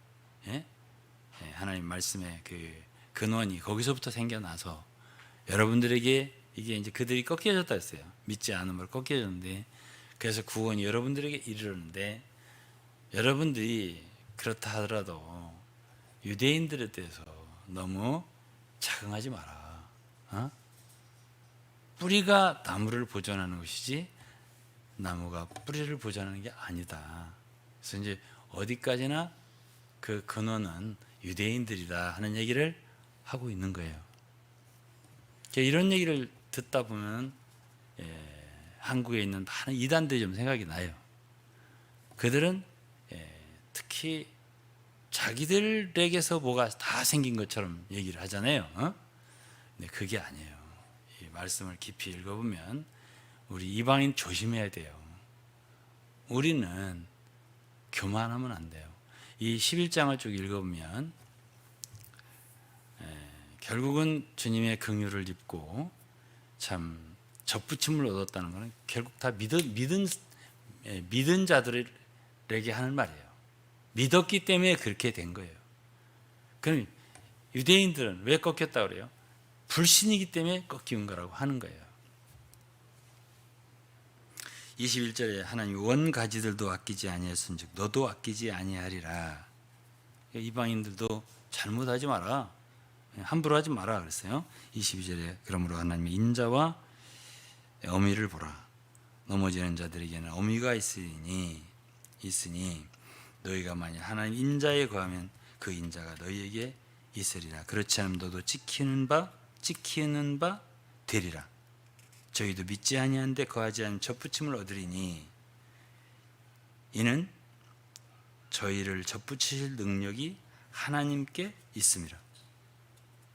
하나님 말씀의 그 근원이 거기서부터 생겨나서 여러분들에게 이게 이제 그들이 꺾여졌다 했어요. 믿지 않음으로 꺾여졌는데, 그래서 구원이 여러분들에게 이르렀는데, 여러분들이 그렇다 하더라도 유대인들에 대해서 너무 자긍하지 마라. 뿌리가 나무를 보존하는 것이지 나무가 뿌리를 보존하는 게 아니다. 그래서 이제 어디까지나 그 근원은 유대인들이다 하는 얘기를 하고 있는 거예요. 이런 얘기를 듣다 보면 한국에 있는 많은 이단들이 좀 생각이 나요. 그들은 특히 자기들에게서 뭐가 다 생긴 것처럼 얘기를 하잖아요. 근데 그게 아니에요. 이 말씀을 깊이 읽어보면 우리 이방인 조심해야 돼요. 우리는 교만하면 안 돼요. 이 11장을 쭉 읽어보면 결국은 주님의 긍휼을 입고 참 접붙임을 얻었다는 것은 결국 다 믿은 자들에게 하는 말이에요. 믿었기 때문에 그렇게 된 거예요. 그럼 유대인들은 왜 꺾였다고 그래요? 불신이기 때문에 꺾인 거라고 하는 거예요. 21절에 하나님 원 가지들도 아끼지 아니했은즉 너도 아끼지 아니하리라. 이방인들도 잘못하지 마라. 함부로 하지 마라 그랬어요. 22절에 그러므로 하나님의 인자와 어미를 보라. 넘어지는 자들에게는 어미가 있으니 너희가 만약 하나님 인자에 거하면 그 인자가 너희에게 있으리라. 그렇지 않으면 너도 지키는 바 되리라. 저희도 믿지 아니한데 거하지 않은 접붙임을 얻으리니 이는 저희를 접붙이실 능력이 하나님께 있습니다.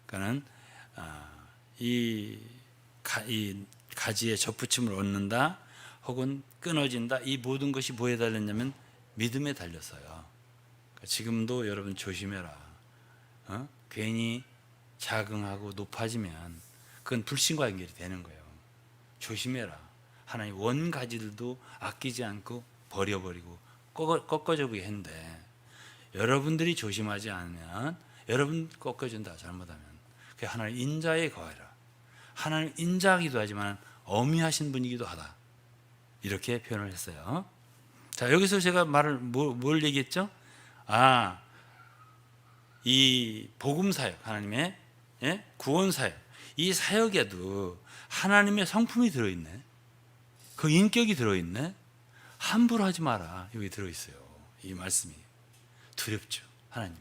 그러니까는 이 가지에 접붙임을 얻는다 혹은 끊어진다, 이 모든 것이 뭐에 달렸냐면 믿음에 달렸어요. 그러니까 지금도 여러분 조심해라. 괜히 자긍하고 높아지면 그건 불신과 연결이 되는 거예요. 조심해라. 하나님 원 가지들도 아끼지 않고 버려버리고 꺾어져 보게 했는데 여러분들이 조심하지 않으면 여러분 꺾어진다. 잘못하면. 그 하나님 인자에 거하라. 하나님 인자하기도 하지만 어미하신 분이기도 하다. 이렇게 표현을 했어요. 자, 여기서 제가 뭘 얘기했죠? 이 복음 사역, 하나님의 구원 사역, 이 사역에도 하나님의 성품이 들어있네. 그 인격이 들어있네. 함부로 하지 마라. 여기 들어있어요. 이 말씀이 두렵죠. 하나님이.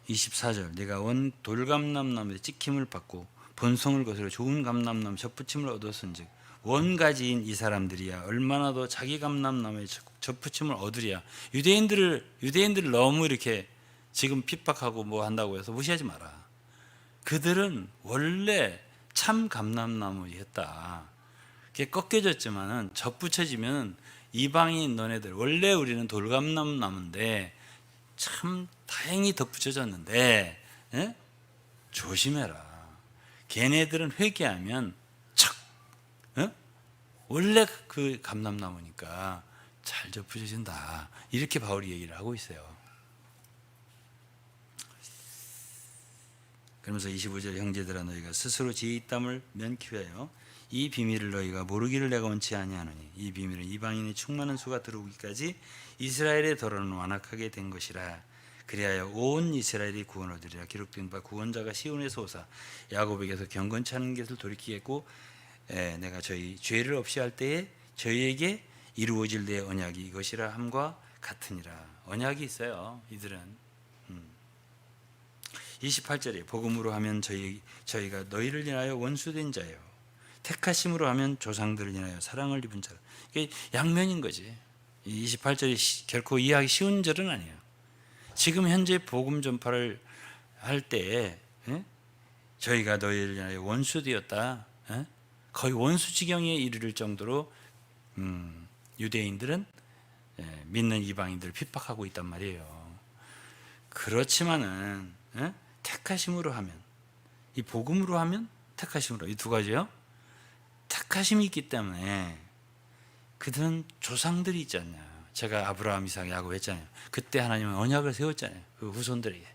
24절 네가 원 돌감람나무에 찍힘을 받고 본성을 거스려 좋은 감람나무 접붙임을 얻었은즉 원가지인 이 사람들이야 얼마나 더 자기 감람나무에 접붙임을 얻으랴. 유대인들을 너무 이렇게 지금 핍박하고 뭐 한다고 해서 무시하지 마라. 그들은 원래 참 감람나무였다. 그게 꺾여졌지만은 접붙여지면 이방인 너네들, 원래 우리는 돌감람나무인데 참 다행히 덧붙여졌는데 조심해라. 걔네들은 회개하면 척 원래 그 감람나무니까 잘 덧붙여진다. 이렇게 바울이 얘기를 하고 있어요. 그러면서 25절 형제들아 너희가 스스로 지혜 있담을 면키하여 이 비밀을 너희가 모르기를 내가 원치 아니하노니 이 비밀은 이방인의 충만한 수가 들어오기까지 이스라엘의 더러는 완악하게 된 것이라. 그리하여 온 이스라엘이 구원 얻으리라. 기록된 바 구원자가 시온에서 오사 야곱에게서 경건치 않은 것을 돌이키겠고 내가 저희 죄를 없이 할 때에 저희에게 이루어질 내 언약이 이것이라 함과 같으니라. 언약이 있어요. 이들은 28절에 복음으로 하면 저희가 너희를 인하여 원수된 자요 택하심으로 하면 조상들을 인하여 사랑을 입은 자라. 이게 양면인 거지. 28절이 결코 이해하기 쉬운 절은 아니에요. 지금 현재 복음 전파를 할 때에 저희가 너희를 인하여 원수되었다. 거의 원수 지경에 이르를 정도로 유대인들은 믿는 이방인들을 핍박하고 있단 말이에요. 그렇지만은 택하심으로 하면, 이 복음으로 하면 택하심으로, 이 두 가지요. 택하심이 있기 때문에 그들은 조상들이 있지 않냐. 제가 아브라함, 이삭, 야곱 했잖아요. 그때 하나님은 언약을 세웠잖아요. 그 후손들에게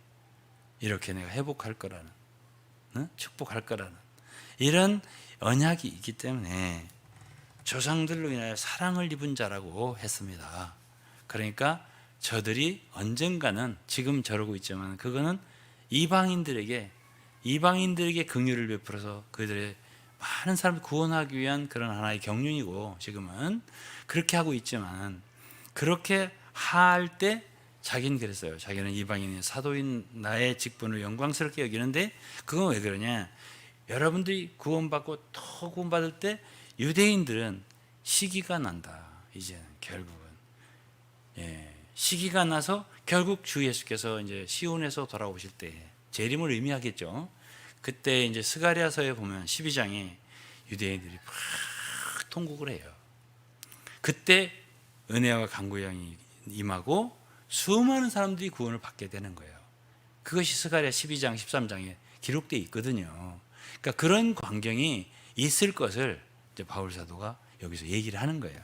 이렇게 내가 회복할 거라는, 축복할 거라는 이런 언약이 있기 때문에 조상들로 인하여 사랑을 입은 자라고 했습니다. 그러니까 저들이 언젠가는, 지금 저러고 있지만 그거는 이방인들에게 긍휼을 베풀어서 그들의 많은 사람을 구원하기 위한 그런 하나의 경륜이고, 지금은 그렇게 하고 있지만, 그렇게 할 때 자기는 그랬어요. 자기는 이방인의 사도인 나의 직분을 영광스럽게 여기는데, 그건 왜 그러냐. 여러분들이 구원받고 더 구원받을 때 유대인들은 시기가 난다. 이제는 결국은 시기가 나서 결국 주 예수께서 이제 시온에서 돌아오실 때 재림을 의미하겠죠. 그때 이제 스가랴서에 보면 12장에 유대인들이 막 통곡을 해요. 그때 은혜와 강구의 양이 임하고 수많은 사람들이 구원을 받게 되는 거예요. 그것이 스가랴 12장 13장에 기록되어 있거든요. 그러니까 그런 광경이 있을 것을 이제 바울 사도가 여기서 얘기를 하는 거예요.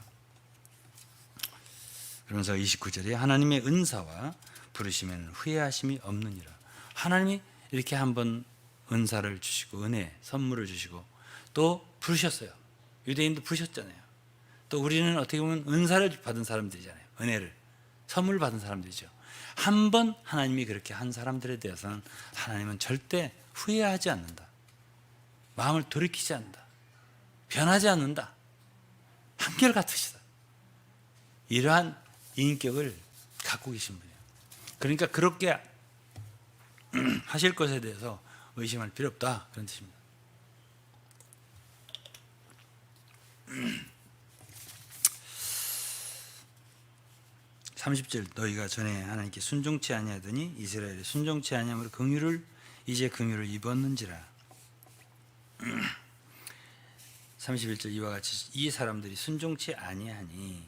그러면서 29절에 하나님의 은사와 부르시면 후회하심이 없느니라. 하나님이 이렇게 한번 은사를 주시고 은혜, 선물을 주시고 또 부르셨어요. 유대인도 부르셨잖아요. 또 우리는 어떻게 보면 은사를 받은 사람들이잖아요. 은혜를, 선물을 받은 사람들이죠. 한번 하나님이 그렇게 한 사람들에 대해서는 하나님은 절대 후회하지 않는다. 마음을 돌이키지 않는다. 변하지 않는다. 한결같으시다. 이러한 인격을 갖고 계신 분이에요. 그러니까 그렇게 하실 것에 대해서 의심할 필요 없다, 그런 뜻입니다. 30절 너희가 전에 하나님께 순종치 아니하더니 이스라엘이 순종치 아니함으로 이제 긍휼을 입었는지라. 31절 이와 같이 이 사람들이 순종치 아니하니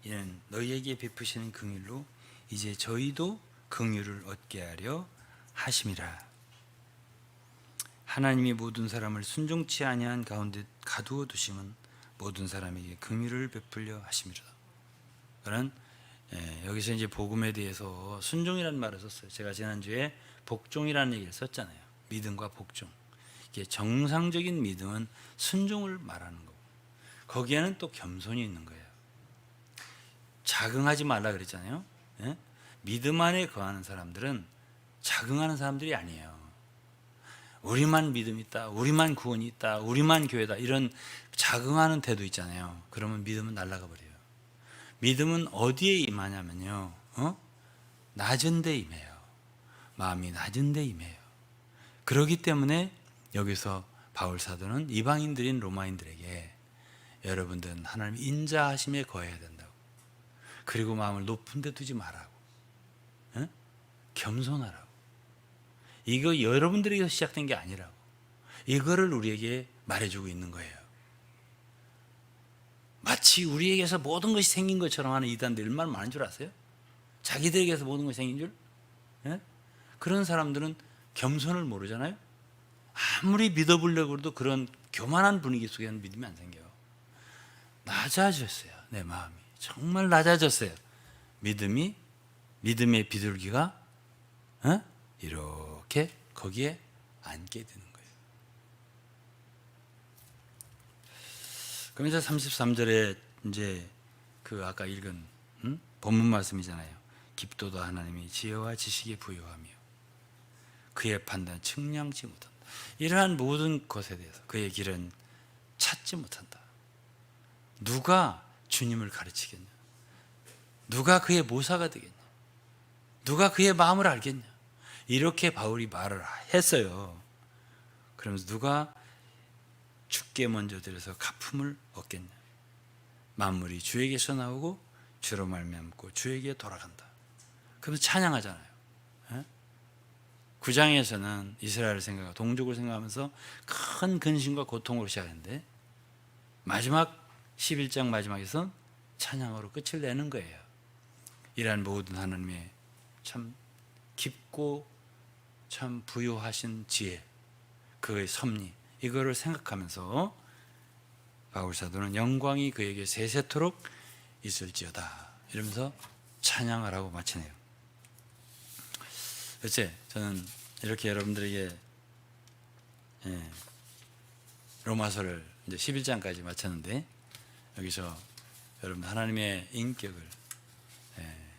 이는 너희에게 베푸시는 긍휼로 이제 저희도 긍휼을 얻게 하려 하심이라. 하나님이 모든 사람을 순종치 아니한 가운데 가두어 두심은 모든 사람에게 긍휼을 베풀려 하심이라. 그런 여기서 이제 복음에 대해서 순종이라는 말을 썼어요. 제가 지난주에 복종이라는 얘기를 썼잖아요. 믿음과 복종. 이게 정상적인 믿음은 순종을 말하는 거고, 거기에는 또 겸손이 있는 거예요. 자긍하지 말라 그랬잖아요. 예? 믿음 안에 거하는 사람들은 자긍하는 사람들이 아니에요. 우리만 믿음 있다, 우리만 구원이 있다, 우리만 교회다, 이런 자긍하는 태도 있잖아요. 그러면 믿음은 날아가 버려요. 믿음은 어디에 임하냐면요, 낮은 데 임해요. 마음이 낮은 데 임해요. 그렇기 때문에 여기서 바울 사도는 이방인들인 로마인들에게 여러분들은 하나님 인자하심에 거해야 된다고, 그리고 마음을 높은 데 두지 말라고, 겸손하라고. 이거 여러분들에게서 시작된 게 아니라고, 이거를 우리에게 말해주고 있는 거예요. 마치 우리에게서 모든 것이 생긴 것처럼 하는 이단들 얼마나 많은 줄 아세요? 자기들에게서 모든 것이 생긴 줄? 예? 그런 사람들은 겸손을 모르잖아요. 아무리 믿어보려고 해도 그런 교만한 분위기 속에는 믿음이 안 생겨요. 낮아졌어요. 내 마음이 정말 낮아졌어요. 믿음의 비둘기가 이렇게 거기에 앉게 되는 거예요. 그럼 이제 33절에 이제 그 아까 읽은 본문 말씀이잖아요. 깊도다 하나님이 지혜와 지식에 부여하며 그의 판단 측량치 못한다. 이러한 모든 것에 대해서 그의 길은 찾지 못한다. 누가 주님을 가르치겠냐? 누가 그의 모사가 되겠냐? 누가 그의 마음을 알겠냐? 이렇게 바울이 말을 했어요. 그러면서 누가 주께 먼저 드려서 갚음을 얻겠냐? 만물이 주에게서 나오고 주로 말미암고 주에게 돌아간다. 그러면서 찬양하잖아요. 9장에서는 이스라엘을 생각하고 동족을 생각하면서 큰 근심과 고통으로 시작했는데 마지막 11장 마지막에서 찬양으로 끝을 내는 거예요. 이러한 모든 하나님의 참 깊고 참 부요하신 지혜, 그의 섭리, 이거를 생각하면서 바울 사도는 영광이 그에게 세세토록 있을지어다 이러면서 찬양하라고 마치네요. 그치? 저는 이렇게 여러분들에게 로마서를 이제 11장까지 마쳤는데 여기서 여러분 하나님의 인격을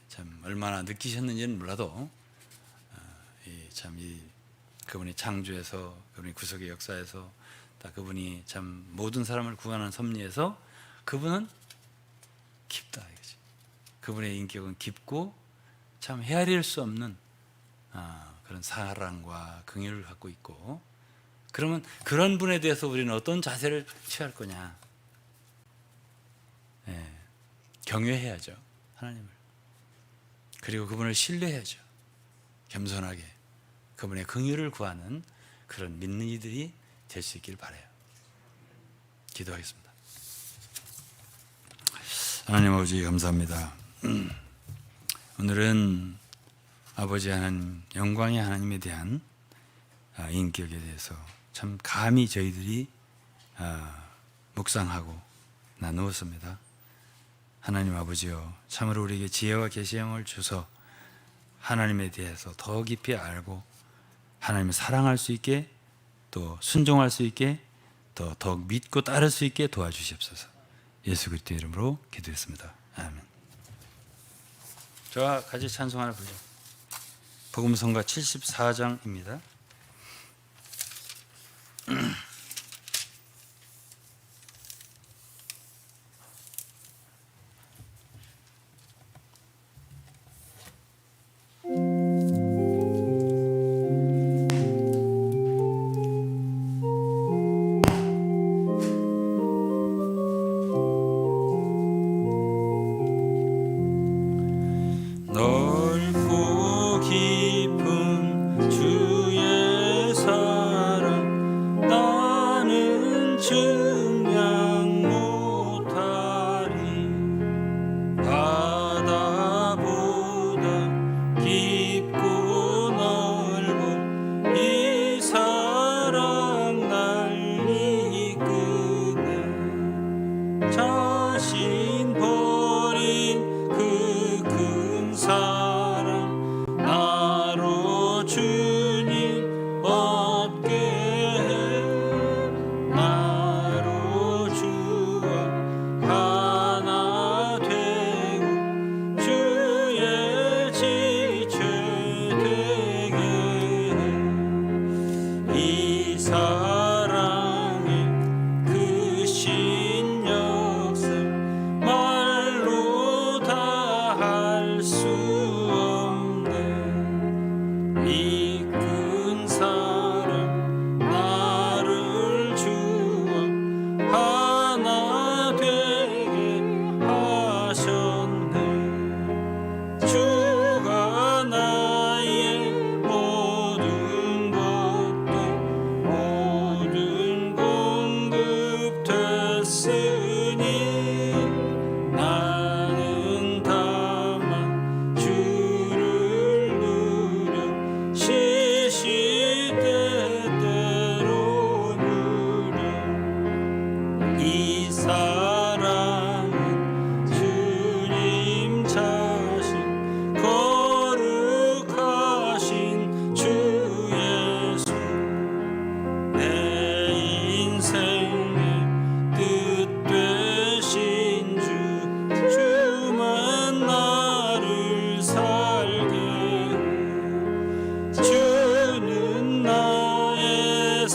참 얼마나 느끼셨는지는 몰라도 이 그분이 창조에서, 그분이 구속의 역사에서, 그분이 참 모든 사람을 구원하는 섭리에서 그분은 깊다 이거지. 그분의 인격은 깊고 참 헤아릴 수 없는 그런 사랑과 긍휼을 갖고 있고, 그러면 그런 분에 대해서 우리는 어떤 자세를 취할 거냐? 경외해야죠, 하나님을. 그리고 그분을 신뢰해야죠. 겸손하게 그분의 긍휼을 구하는 그런 믿는 이들이 될 수 있길 바라요. 기도하겠습니다. 하나님 아버지 감사합니다. 오늘은 아버지 하나님, 영광의 하나님에 대한 인격에 대해서 참 감히 저희들이 묵상하고 나누었습니다. 하나님 아버지여, 참으로 우리에게 지혜와 계시의 영을 주서 하나님에 대해서 더 깊이 알고 하나님을 사랑할 수 있게, 또 순종할 수 있게, 더 더욱 믿고 따를 수 있게 도와주시옵소서. 예수 그리스도의 이름으로 기도했습니다. 아멘. 저와 같이 찬송 하나 부르죠. 복음성가 74장입니다. 넓고 깊은 주의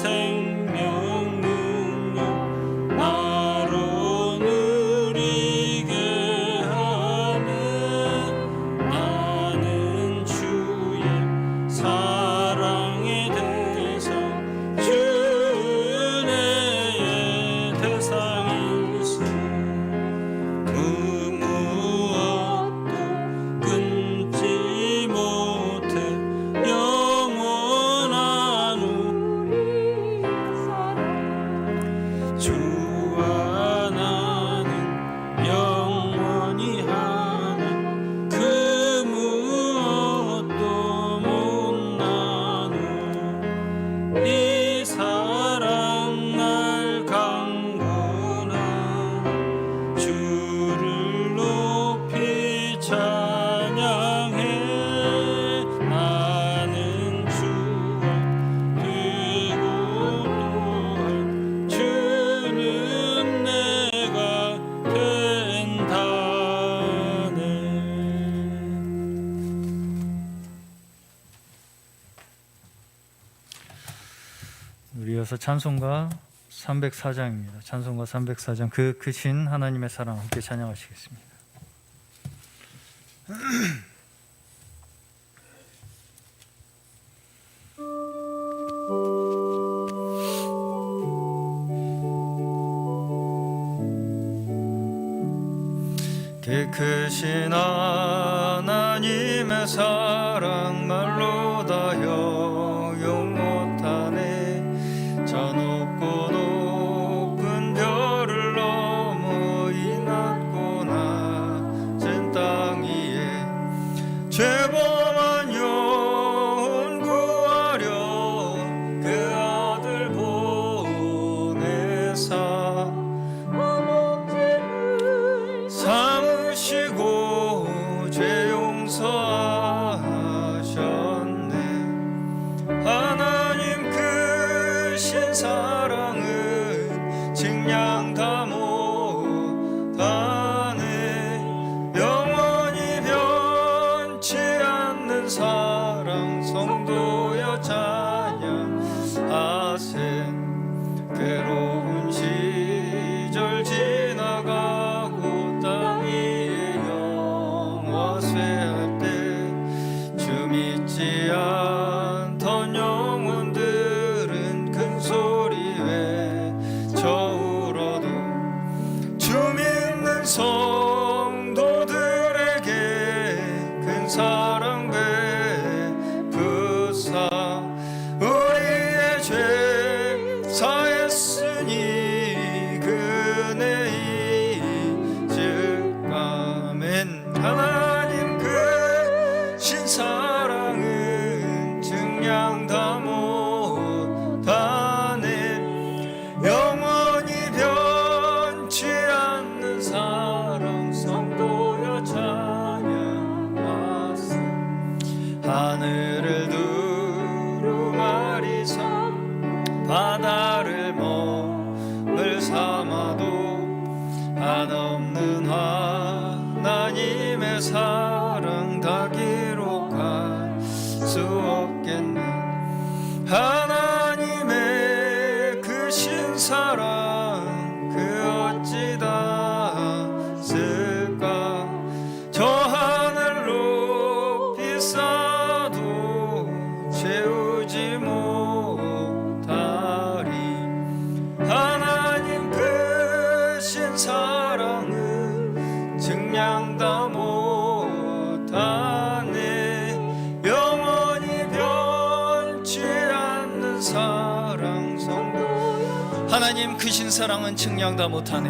생명 능력 나로 누리게 하네. 나는 주의 사랑의 대상 주의 대상일세. 그 무엇도 끊지 못해 영원한 우리 사랑. 주와 나는 영원히 하나. 그 무엇도 못 나누. 이 사랑 날 강구나. 주를 높이 찬양해. 나는 주와 되고 또한 주는 내가 된다네. 우리 이어서 찬송가 304장입니다. 찬송가 304장 그 크신 하나님의 사랑 함께 찬양하시겠습니다. 그 크신 하나님의 사랑 말로 다 형용 못하네. 저 높고 높은 별을 넘어 이 낮고 낮은 땅 위에 죄범한 영혼 구하려 그 아들 보내사 삼으시고 죄 용서하셨네. 하나님 크신 사랑은 증량 다 못하네. 영원히 변치 않는 사랑 성도여 찬양하세. 괴로운 시절 지나가고 땅 위에 영화쇠할 때 주 믿지 않던 영혼들은 큰 소리 외쳐 울어도 주 믿는 성도들에게 큰 사랑 베푸사 우리의 죄 사했으니 그네 이즈가멘. 하나님 크신 사랑은 증량 다 못하네. 영원히 변치 않는 사랑 성도여 찬양하세. 하늘을 두루마리사 바다를 몸을 삼아도 한없는 하나님의 사랑 다 기록할 수 없겠네. 하나님의 크신 사랑 그 어찌 닿을까. 저 하늘 높이 쌓아도 채우지 못하리. 하나님 크신 사랑은 증량 다 못하네. 영원히 변치 않는 사랑 성도. 하나님 크신 사랑은 증량 다 못하네.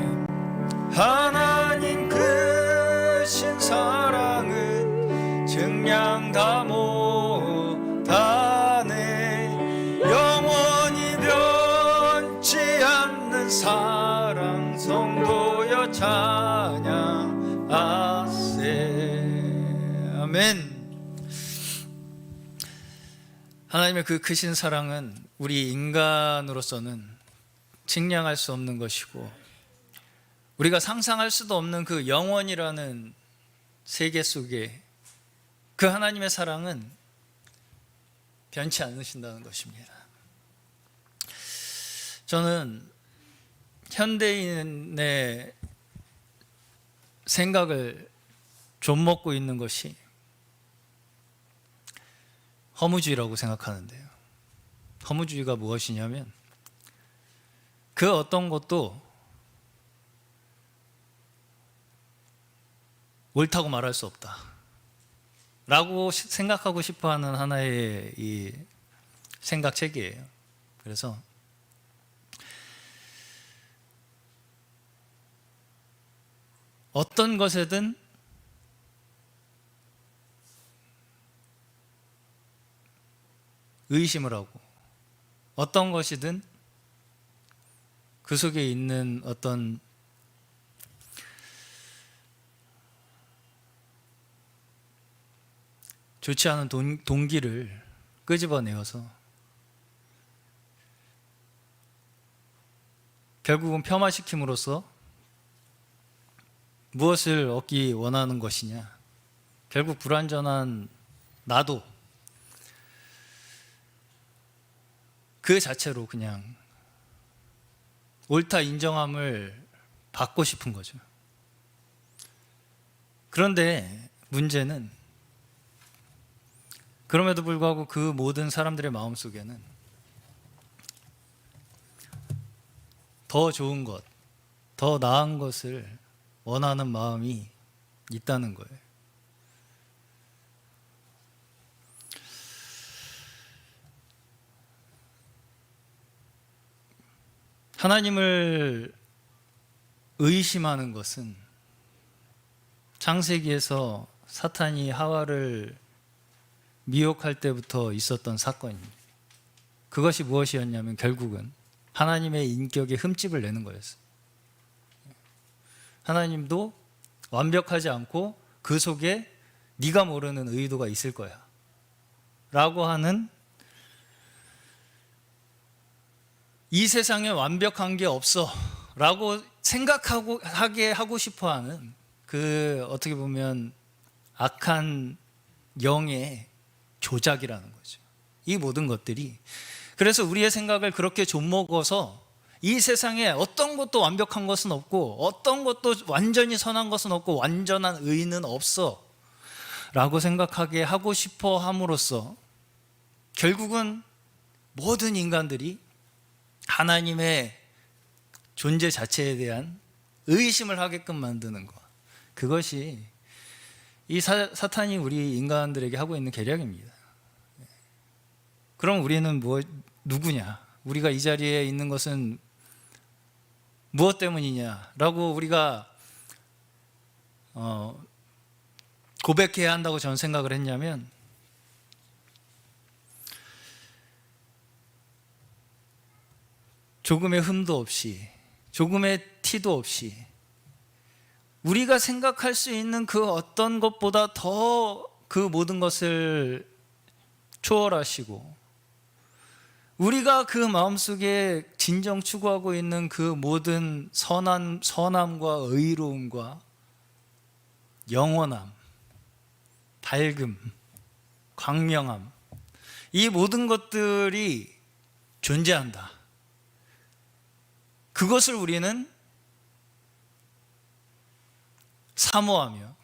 하나님 크신 사랑은 증량 다 못하네. 영원히 변치 않는 사랑 성도여 찬양하세. 아멘. 하나님의 그 크신 사랑은 우리 인간으로서는 측량할 수 없는 것이고 우리가 상상할 수도 없는 그 영원이라는 세계 속에 그 하나님의 사랑은 변치 않으신다는 것입니다. 저는 현대인의 생각을 좀먹고 있는 것이 허무주의라고 생각하는데요. 허무주의가 무엇이냐면 그 어떤 것도 옳다고 말할 수 없다 라고 생각하고 싶어하는 하나의 이 생각체계예요. 그래서 어떤 것에든 의심을 하고 어떤 것이든 그 속에 있는 어떤 좋지 않은 동기를 끄집어내어서 결국은 폄하시킴으로써 무엇을 얻기 원하는 것이냐, 결국 불완전한 나도 그 자체로 그냥 옳다 인정함을 받고 싶은 거죠. 그런데 문제는 그럼에도 불구하고 그 모든 사람들의 마음속에는 더 좋은 것, 더 나은 것을 원하는 마음이 있다는 거예요. 하나님을 의심하는 것은 창세기에서 사탄이 하와를 미혹할 때부터 있었던 사건입니다. 그것이 무엇이었냐면 결국은 하나님의 인격에 흠집을 내는 거였어요. 하나님도 완벽하지 않고 그 속에 네가 모르는 의도가 있을 거야 라고 하는, 이 세상에 완벽한 게 없어 라고 생각하게 하고 싶어하는 그 어떻게 보면 악한 영의 조작이라는 거죠. 이 모든 것들이, 그래서 우리의 생각을 그렇게 좀먹어서 이 세상에 어떤 것도 완벽한 것은 없고 어떤 것도 완전히 선한 것은 없고 완전한 의는 없어 라고 생각하게 하고 싶어 함으로써 결국은 모든 인간들이 하나님의 존재 자체에 대한 의심을 하게끔 만드는 것, 그것이 이 사탄이 우리 인간들에게 하고 있는 계략입니다. 그럼 우리는 누구냐? 우리가 이 자리에 있는 것은 무엇 때문이냐라고 우리가 고백해야 한다고 저는 생각을 했냐면, 조금의 흠도 없이, 조금의 티도 없이 우리가 생각할 수 있는 그 어떤 것보다 더 그 모든 것을 초월하시고, 우리가 그 마음속에 진정 추구하고 있는 그 모든 선함과 의로움과 영원함, 밝음, 광명함, 이 모든 것들이 존재한다. 그것을 우리는 사모하며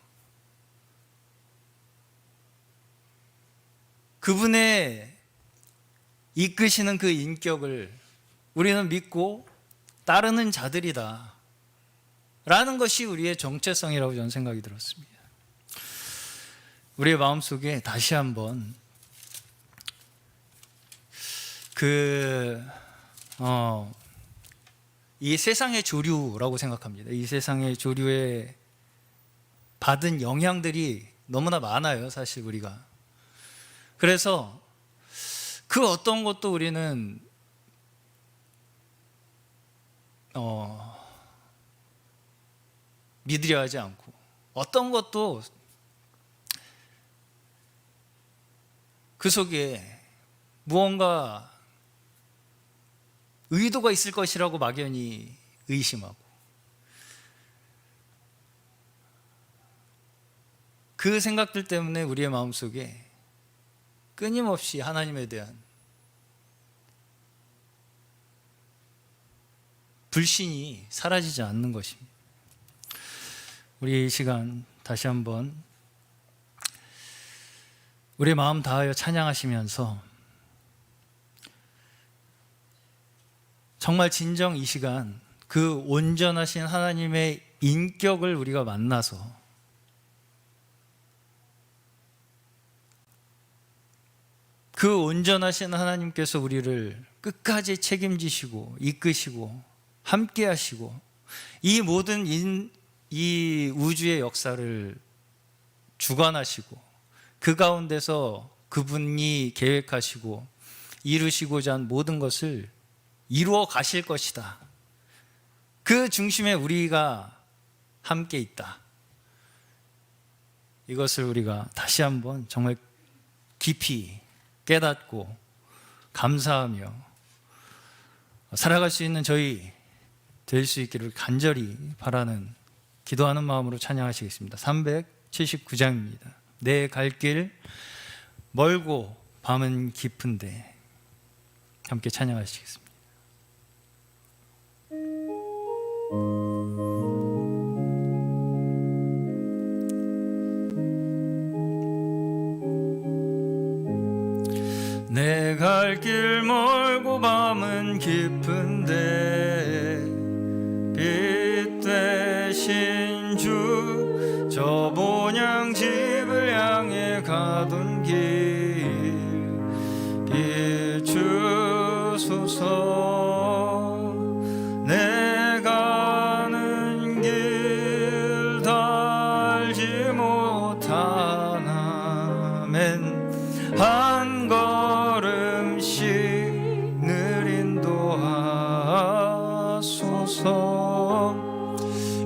그분의 이끄시는 그 인격을 우리는 믿고 따르는 자들이다 라는 것이 우리의 정체성이라고 저는 생각이 들었습니다. 우리의 마음속에 다시 한번 이 세상의 조류라고 생각합니다. 이 세상의 조류에 받은 영향들이 너무나 많아요, 사실 우리가. 그래서 그 어떤 것도 우리는 믿으려 하지 않고, 어떤 것도 그 속에 무언가 의도가 있을 것이라고 막연히 의심하고, 그 생각들 때문에 우리의 마음속에 끊임없이 하나님에 대한 불신이 사라지지 않는 것입니다. 우리 이 시간 다시 한번 우리 마음 다하여 찬양하시면서 정말 진정 이 시간 그 온전하신 하나님의 인격을 우리가 만나서 그 온전하신 하나님께서 우리를 끝까지 책임지시고 이끄시고 함께 하시고 이 모든 이 우주의 역사를 주관하시고 그 가운데서 그분이 계획하시고 이루시고자 한 모든 것을 이루어 가실 것이다. 그 중심에 우리가 함께 있다. 이것을 우리가 다시 한번 정말 깊이 깨닫고 감사하며 살아갈 수 있는 저희 될 수 있기를 간절히 바라는 기도하는 마음으로 찬양하시겠습니다. 379장입니다. 내 갈 길 멀고 밤은 깊은데 함께 찬양하시겠습니다. 내 갈 길 멀고 밤은 깊은데 빛 대신 주 저 본향 집을 향해 가던 길 비추소서. 내 가는 길 달지 못하나 맨 한 걸음씩 늘 인도하소서.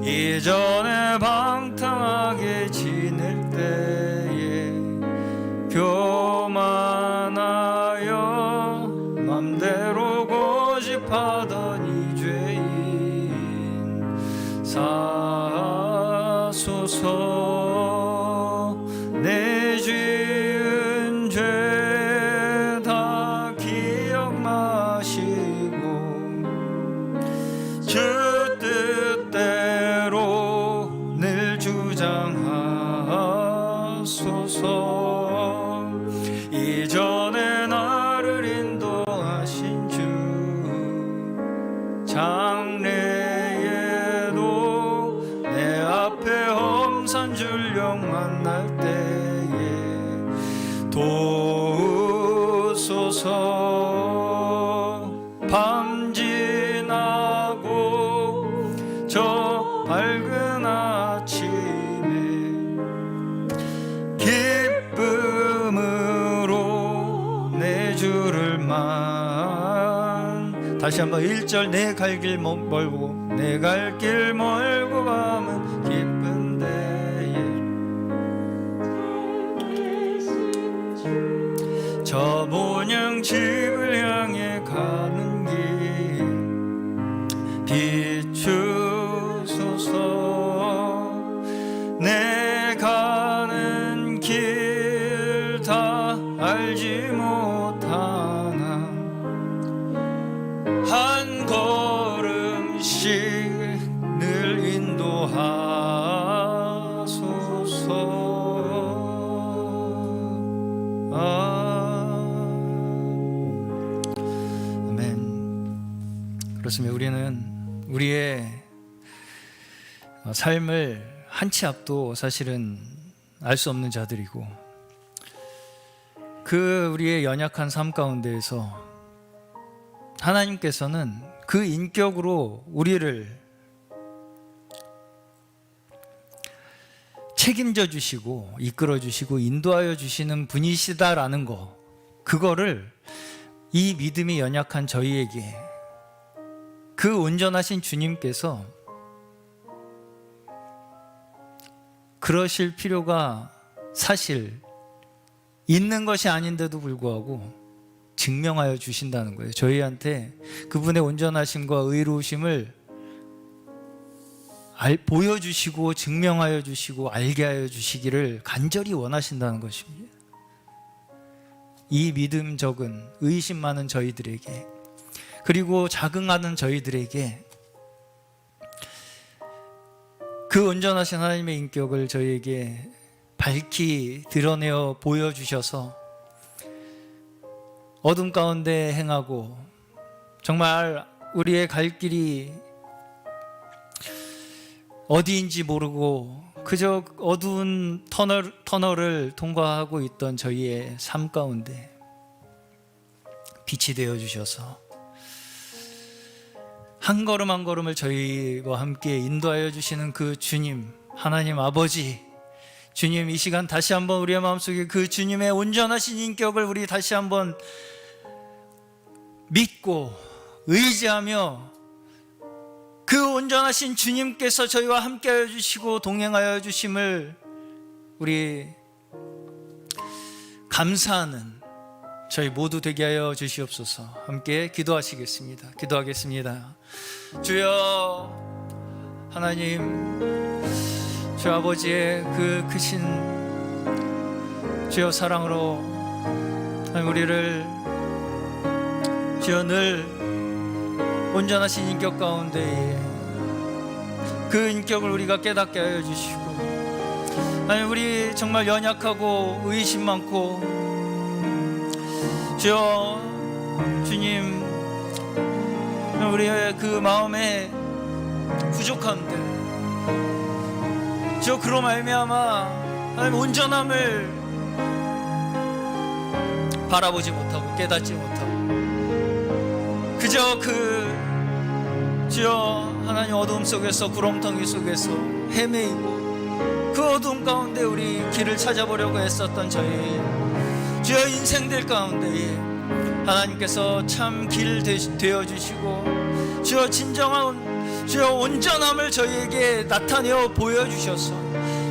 이전에 방탕하게 지낼 때에 교만하여 맘대로 고집하던 이 죄인 사소서. 내 지은 죄 다 기억 마시고 주 뜻대로 늘 주장하소서. 이전에 나를 인도하신 주 장래에도 내 앞에 험산 줄령 만날 때에 도우소서. 밤 지나고 저 밝은 아침에 기쁨으로 내 주를 다시 한번 1절 내 갈 길 멀고 내 갈 길 멀고 밤은 깊은데 저 본향 집을 향해 가는 길 비추소서. 내 가는 길 다 알지 못하나 한 걸음씩 늘 인도하소서. 아멘. 그렇습니다. 우리는 우리의 삶을 한치 앞도 사실은 알 수 없는 자들이고 그 우리의 연약한 삶 가운데에서 하나님께서는 그 인격으로 우리를 책임져 주시고 이끌어 주시고 인도하여 주시는 분이시다라는 거, 그거를 이 믿음이 연약한 저희에게 그 온전하신 주님께서 그러실 필요가 사실 있는 것이 아닌데도 불구하고 증명하여 주신다는 거예요. 저희한테 그분의 온전하심과 의로우심을 보여주시고 증명하여 주시고 알게 하여 주시기를 간절히 원하신다는 것입니다. 이 믿음 적은 의심 많은 저희들에게, 그리고 자긍하는 저희들에게 그 온전하신 하나님의 인격을 저희에게 밝히 드러내어 보여주셔서 어둠 가운데 행하고 정말 우리의 갈 길이 어디인지 모르고 그저 어두운 터널을 통과하고 있던 저희의 삶 가운데 빛이 되어 주셔서 한 걸음 한 걸음을 저희와 함께 인도하여 주시는 그 주님, 하나님 아버지, 주님, 이 시간 다시 한번 우리의 마음속에 그 주님의 온전하신 인격을 우리 다시 한번 믿고 의지하며 그 온전하신 주님께서 저희와 함께하여 주시고 동행하여 주심을 우리 감사하는 저희 모두 되게 하여 주시옵소서. 함께 기도하시겠습니다. 기도하겠습니다. 주여 하나님, 주 아버지의 그 크신 주여 사랑으로 우리를 주여 늘 온전하신 인격 가운데 그 인격을 우리가 깨닫게 하여 주시고, 아니 우리 정말 연약하고 의심 많고 주여 주님, 우리의 그 마음에 부족한데 주여 그로 말미암아 하나님 온전함을 바라보지 못하고 깨닫지 못하고 그저 그 주여 하나님 어둠 속에서 구렁텅이 속에서 헤매이고 그 어둠 가운데 우리 길을 찾아보려고 했었던 저희 주여 인생들 가운데 하나님께서 참 길 되어주시고 주여 진정한 주여 온전함을 저희에게 나타내어 보여주셔서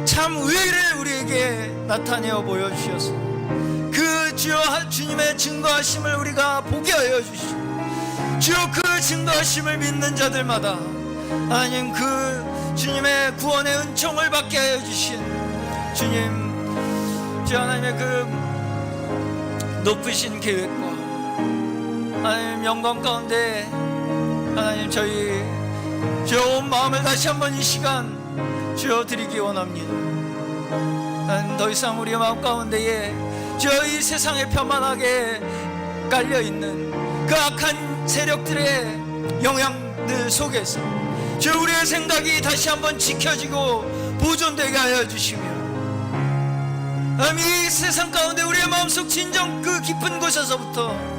참 의를 우리에게 나타내어 보여주셔서 그 주여 주님의 증거하심을 우리가 보게 하여 주시고 주여 그 증거하심을 믿는 자들마다 하나님 그 주님의 구원의 은총을 받게 하여 주신 주님, 주여 하나님의 그 높으신 계획과 하나님 영광 가운데 하나님 저희 주여 온 마음을 다시 한번 이 시간 주여 드리기 원합니다. 하나님 더 이상 우리의 마음 가운데에 주여 이 세상에 편만하게 깔려있는 그 악한 세력들의 영향들 속에서 주여 우리의 생각이 다시 한번 지켜지고 보존되게 하여 주시며 이 세상 가운데 우리의 마음속 진정 그 깊은 곳에서부터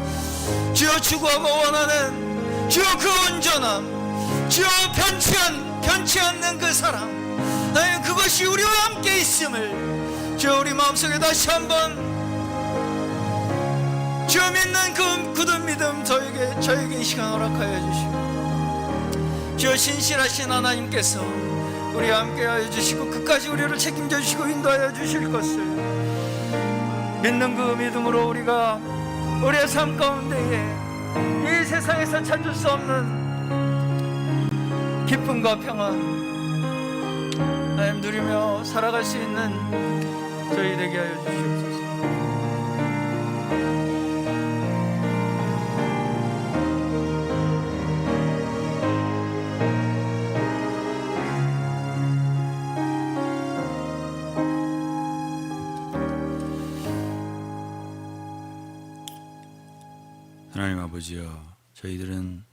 주여 추구하고 원하는 주여 그 온전함, 주여 변치 않는 그 사랑, 그것이 우리와 함께 있음을 주여 우리 마음속에 다시 한번 주여 믿는 그 굳은 믿음 저에게 이 시간 허락하여 주시고 주여 신실하신 하나님께서 우리와 함께하여 주시고 끝까지 우리를 책임져 주시고 인도하여 주실 것을 믿는 그 믿음으로 우리가 우리의 삶 가운데에 이 세상에서 찾을 수 없는 기쁨과 평안 하나님 누리며 살아갈 수 있는 저희 되게 하여 주시옵소서. 하나님 아버지여, 저희들은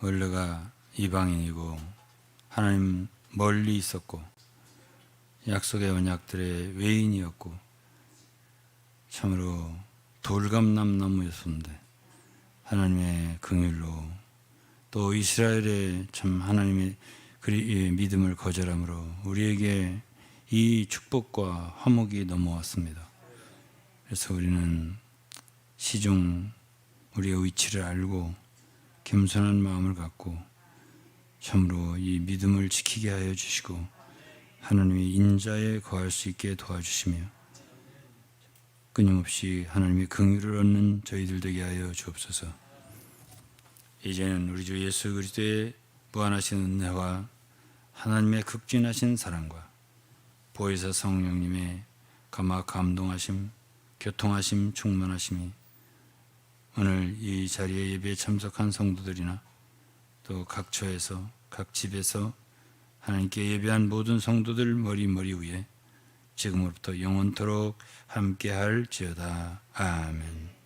원래가 이방인이고 하나님 멀리 있었고 약속의 언약들의 외인이었고 참으로 돌감람나무였었는데 하나님의 긍휼로 또 이스라엘의 참 하나님의 믿음을 거절함으로 우리에게 이 축복과 화목이 넘어왔습니다. 그래서 우리는 시종 우리의 위치를 알고 겸손한 마음을 갖고 참으로 이 믿음을 지키게 하여 주시고 하나님의 인자에 거할 수 있게 도와주시며 끊임없이 하나님의 긍휼을 얻는 저희들 되게 하여 주옵소서. 이제는 우리 주 예수 그리스도의 무한하신 은혜와 하나님의 극진하신 사랑과 보혜사 성령님의 감동하심, 교통하심, 충만하심이 오늘 이 자리에 예배에 참석한 성도들이나 또 각 처에서 각 집에서 하나님께 예배한 모든 성도들 머리 위에 지금으로부터 영원토록 함께할지어다. 아멘.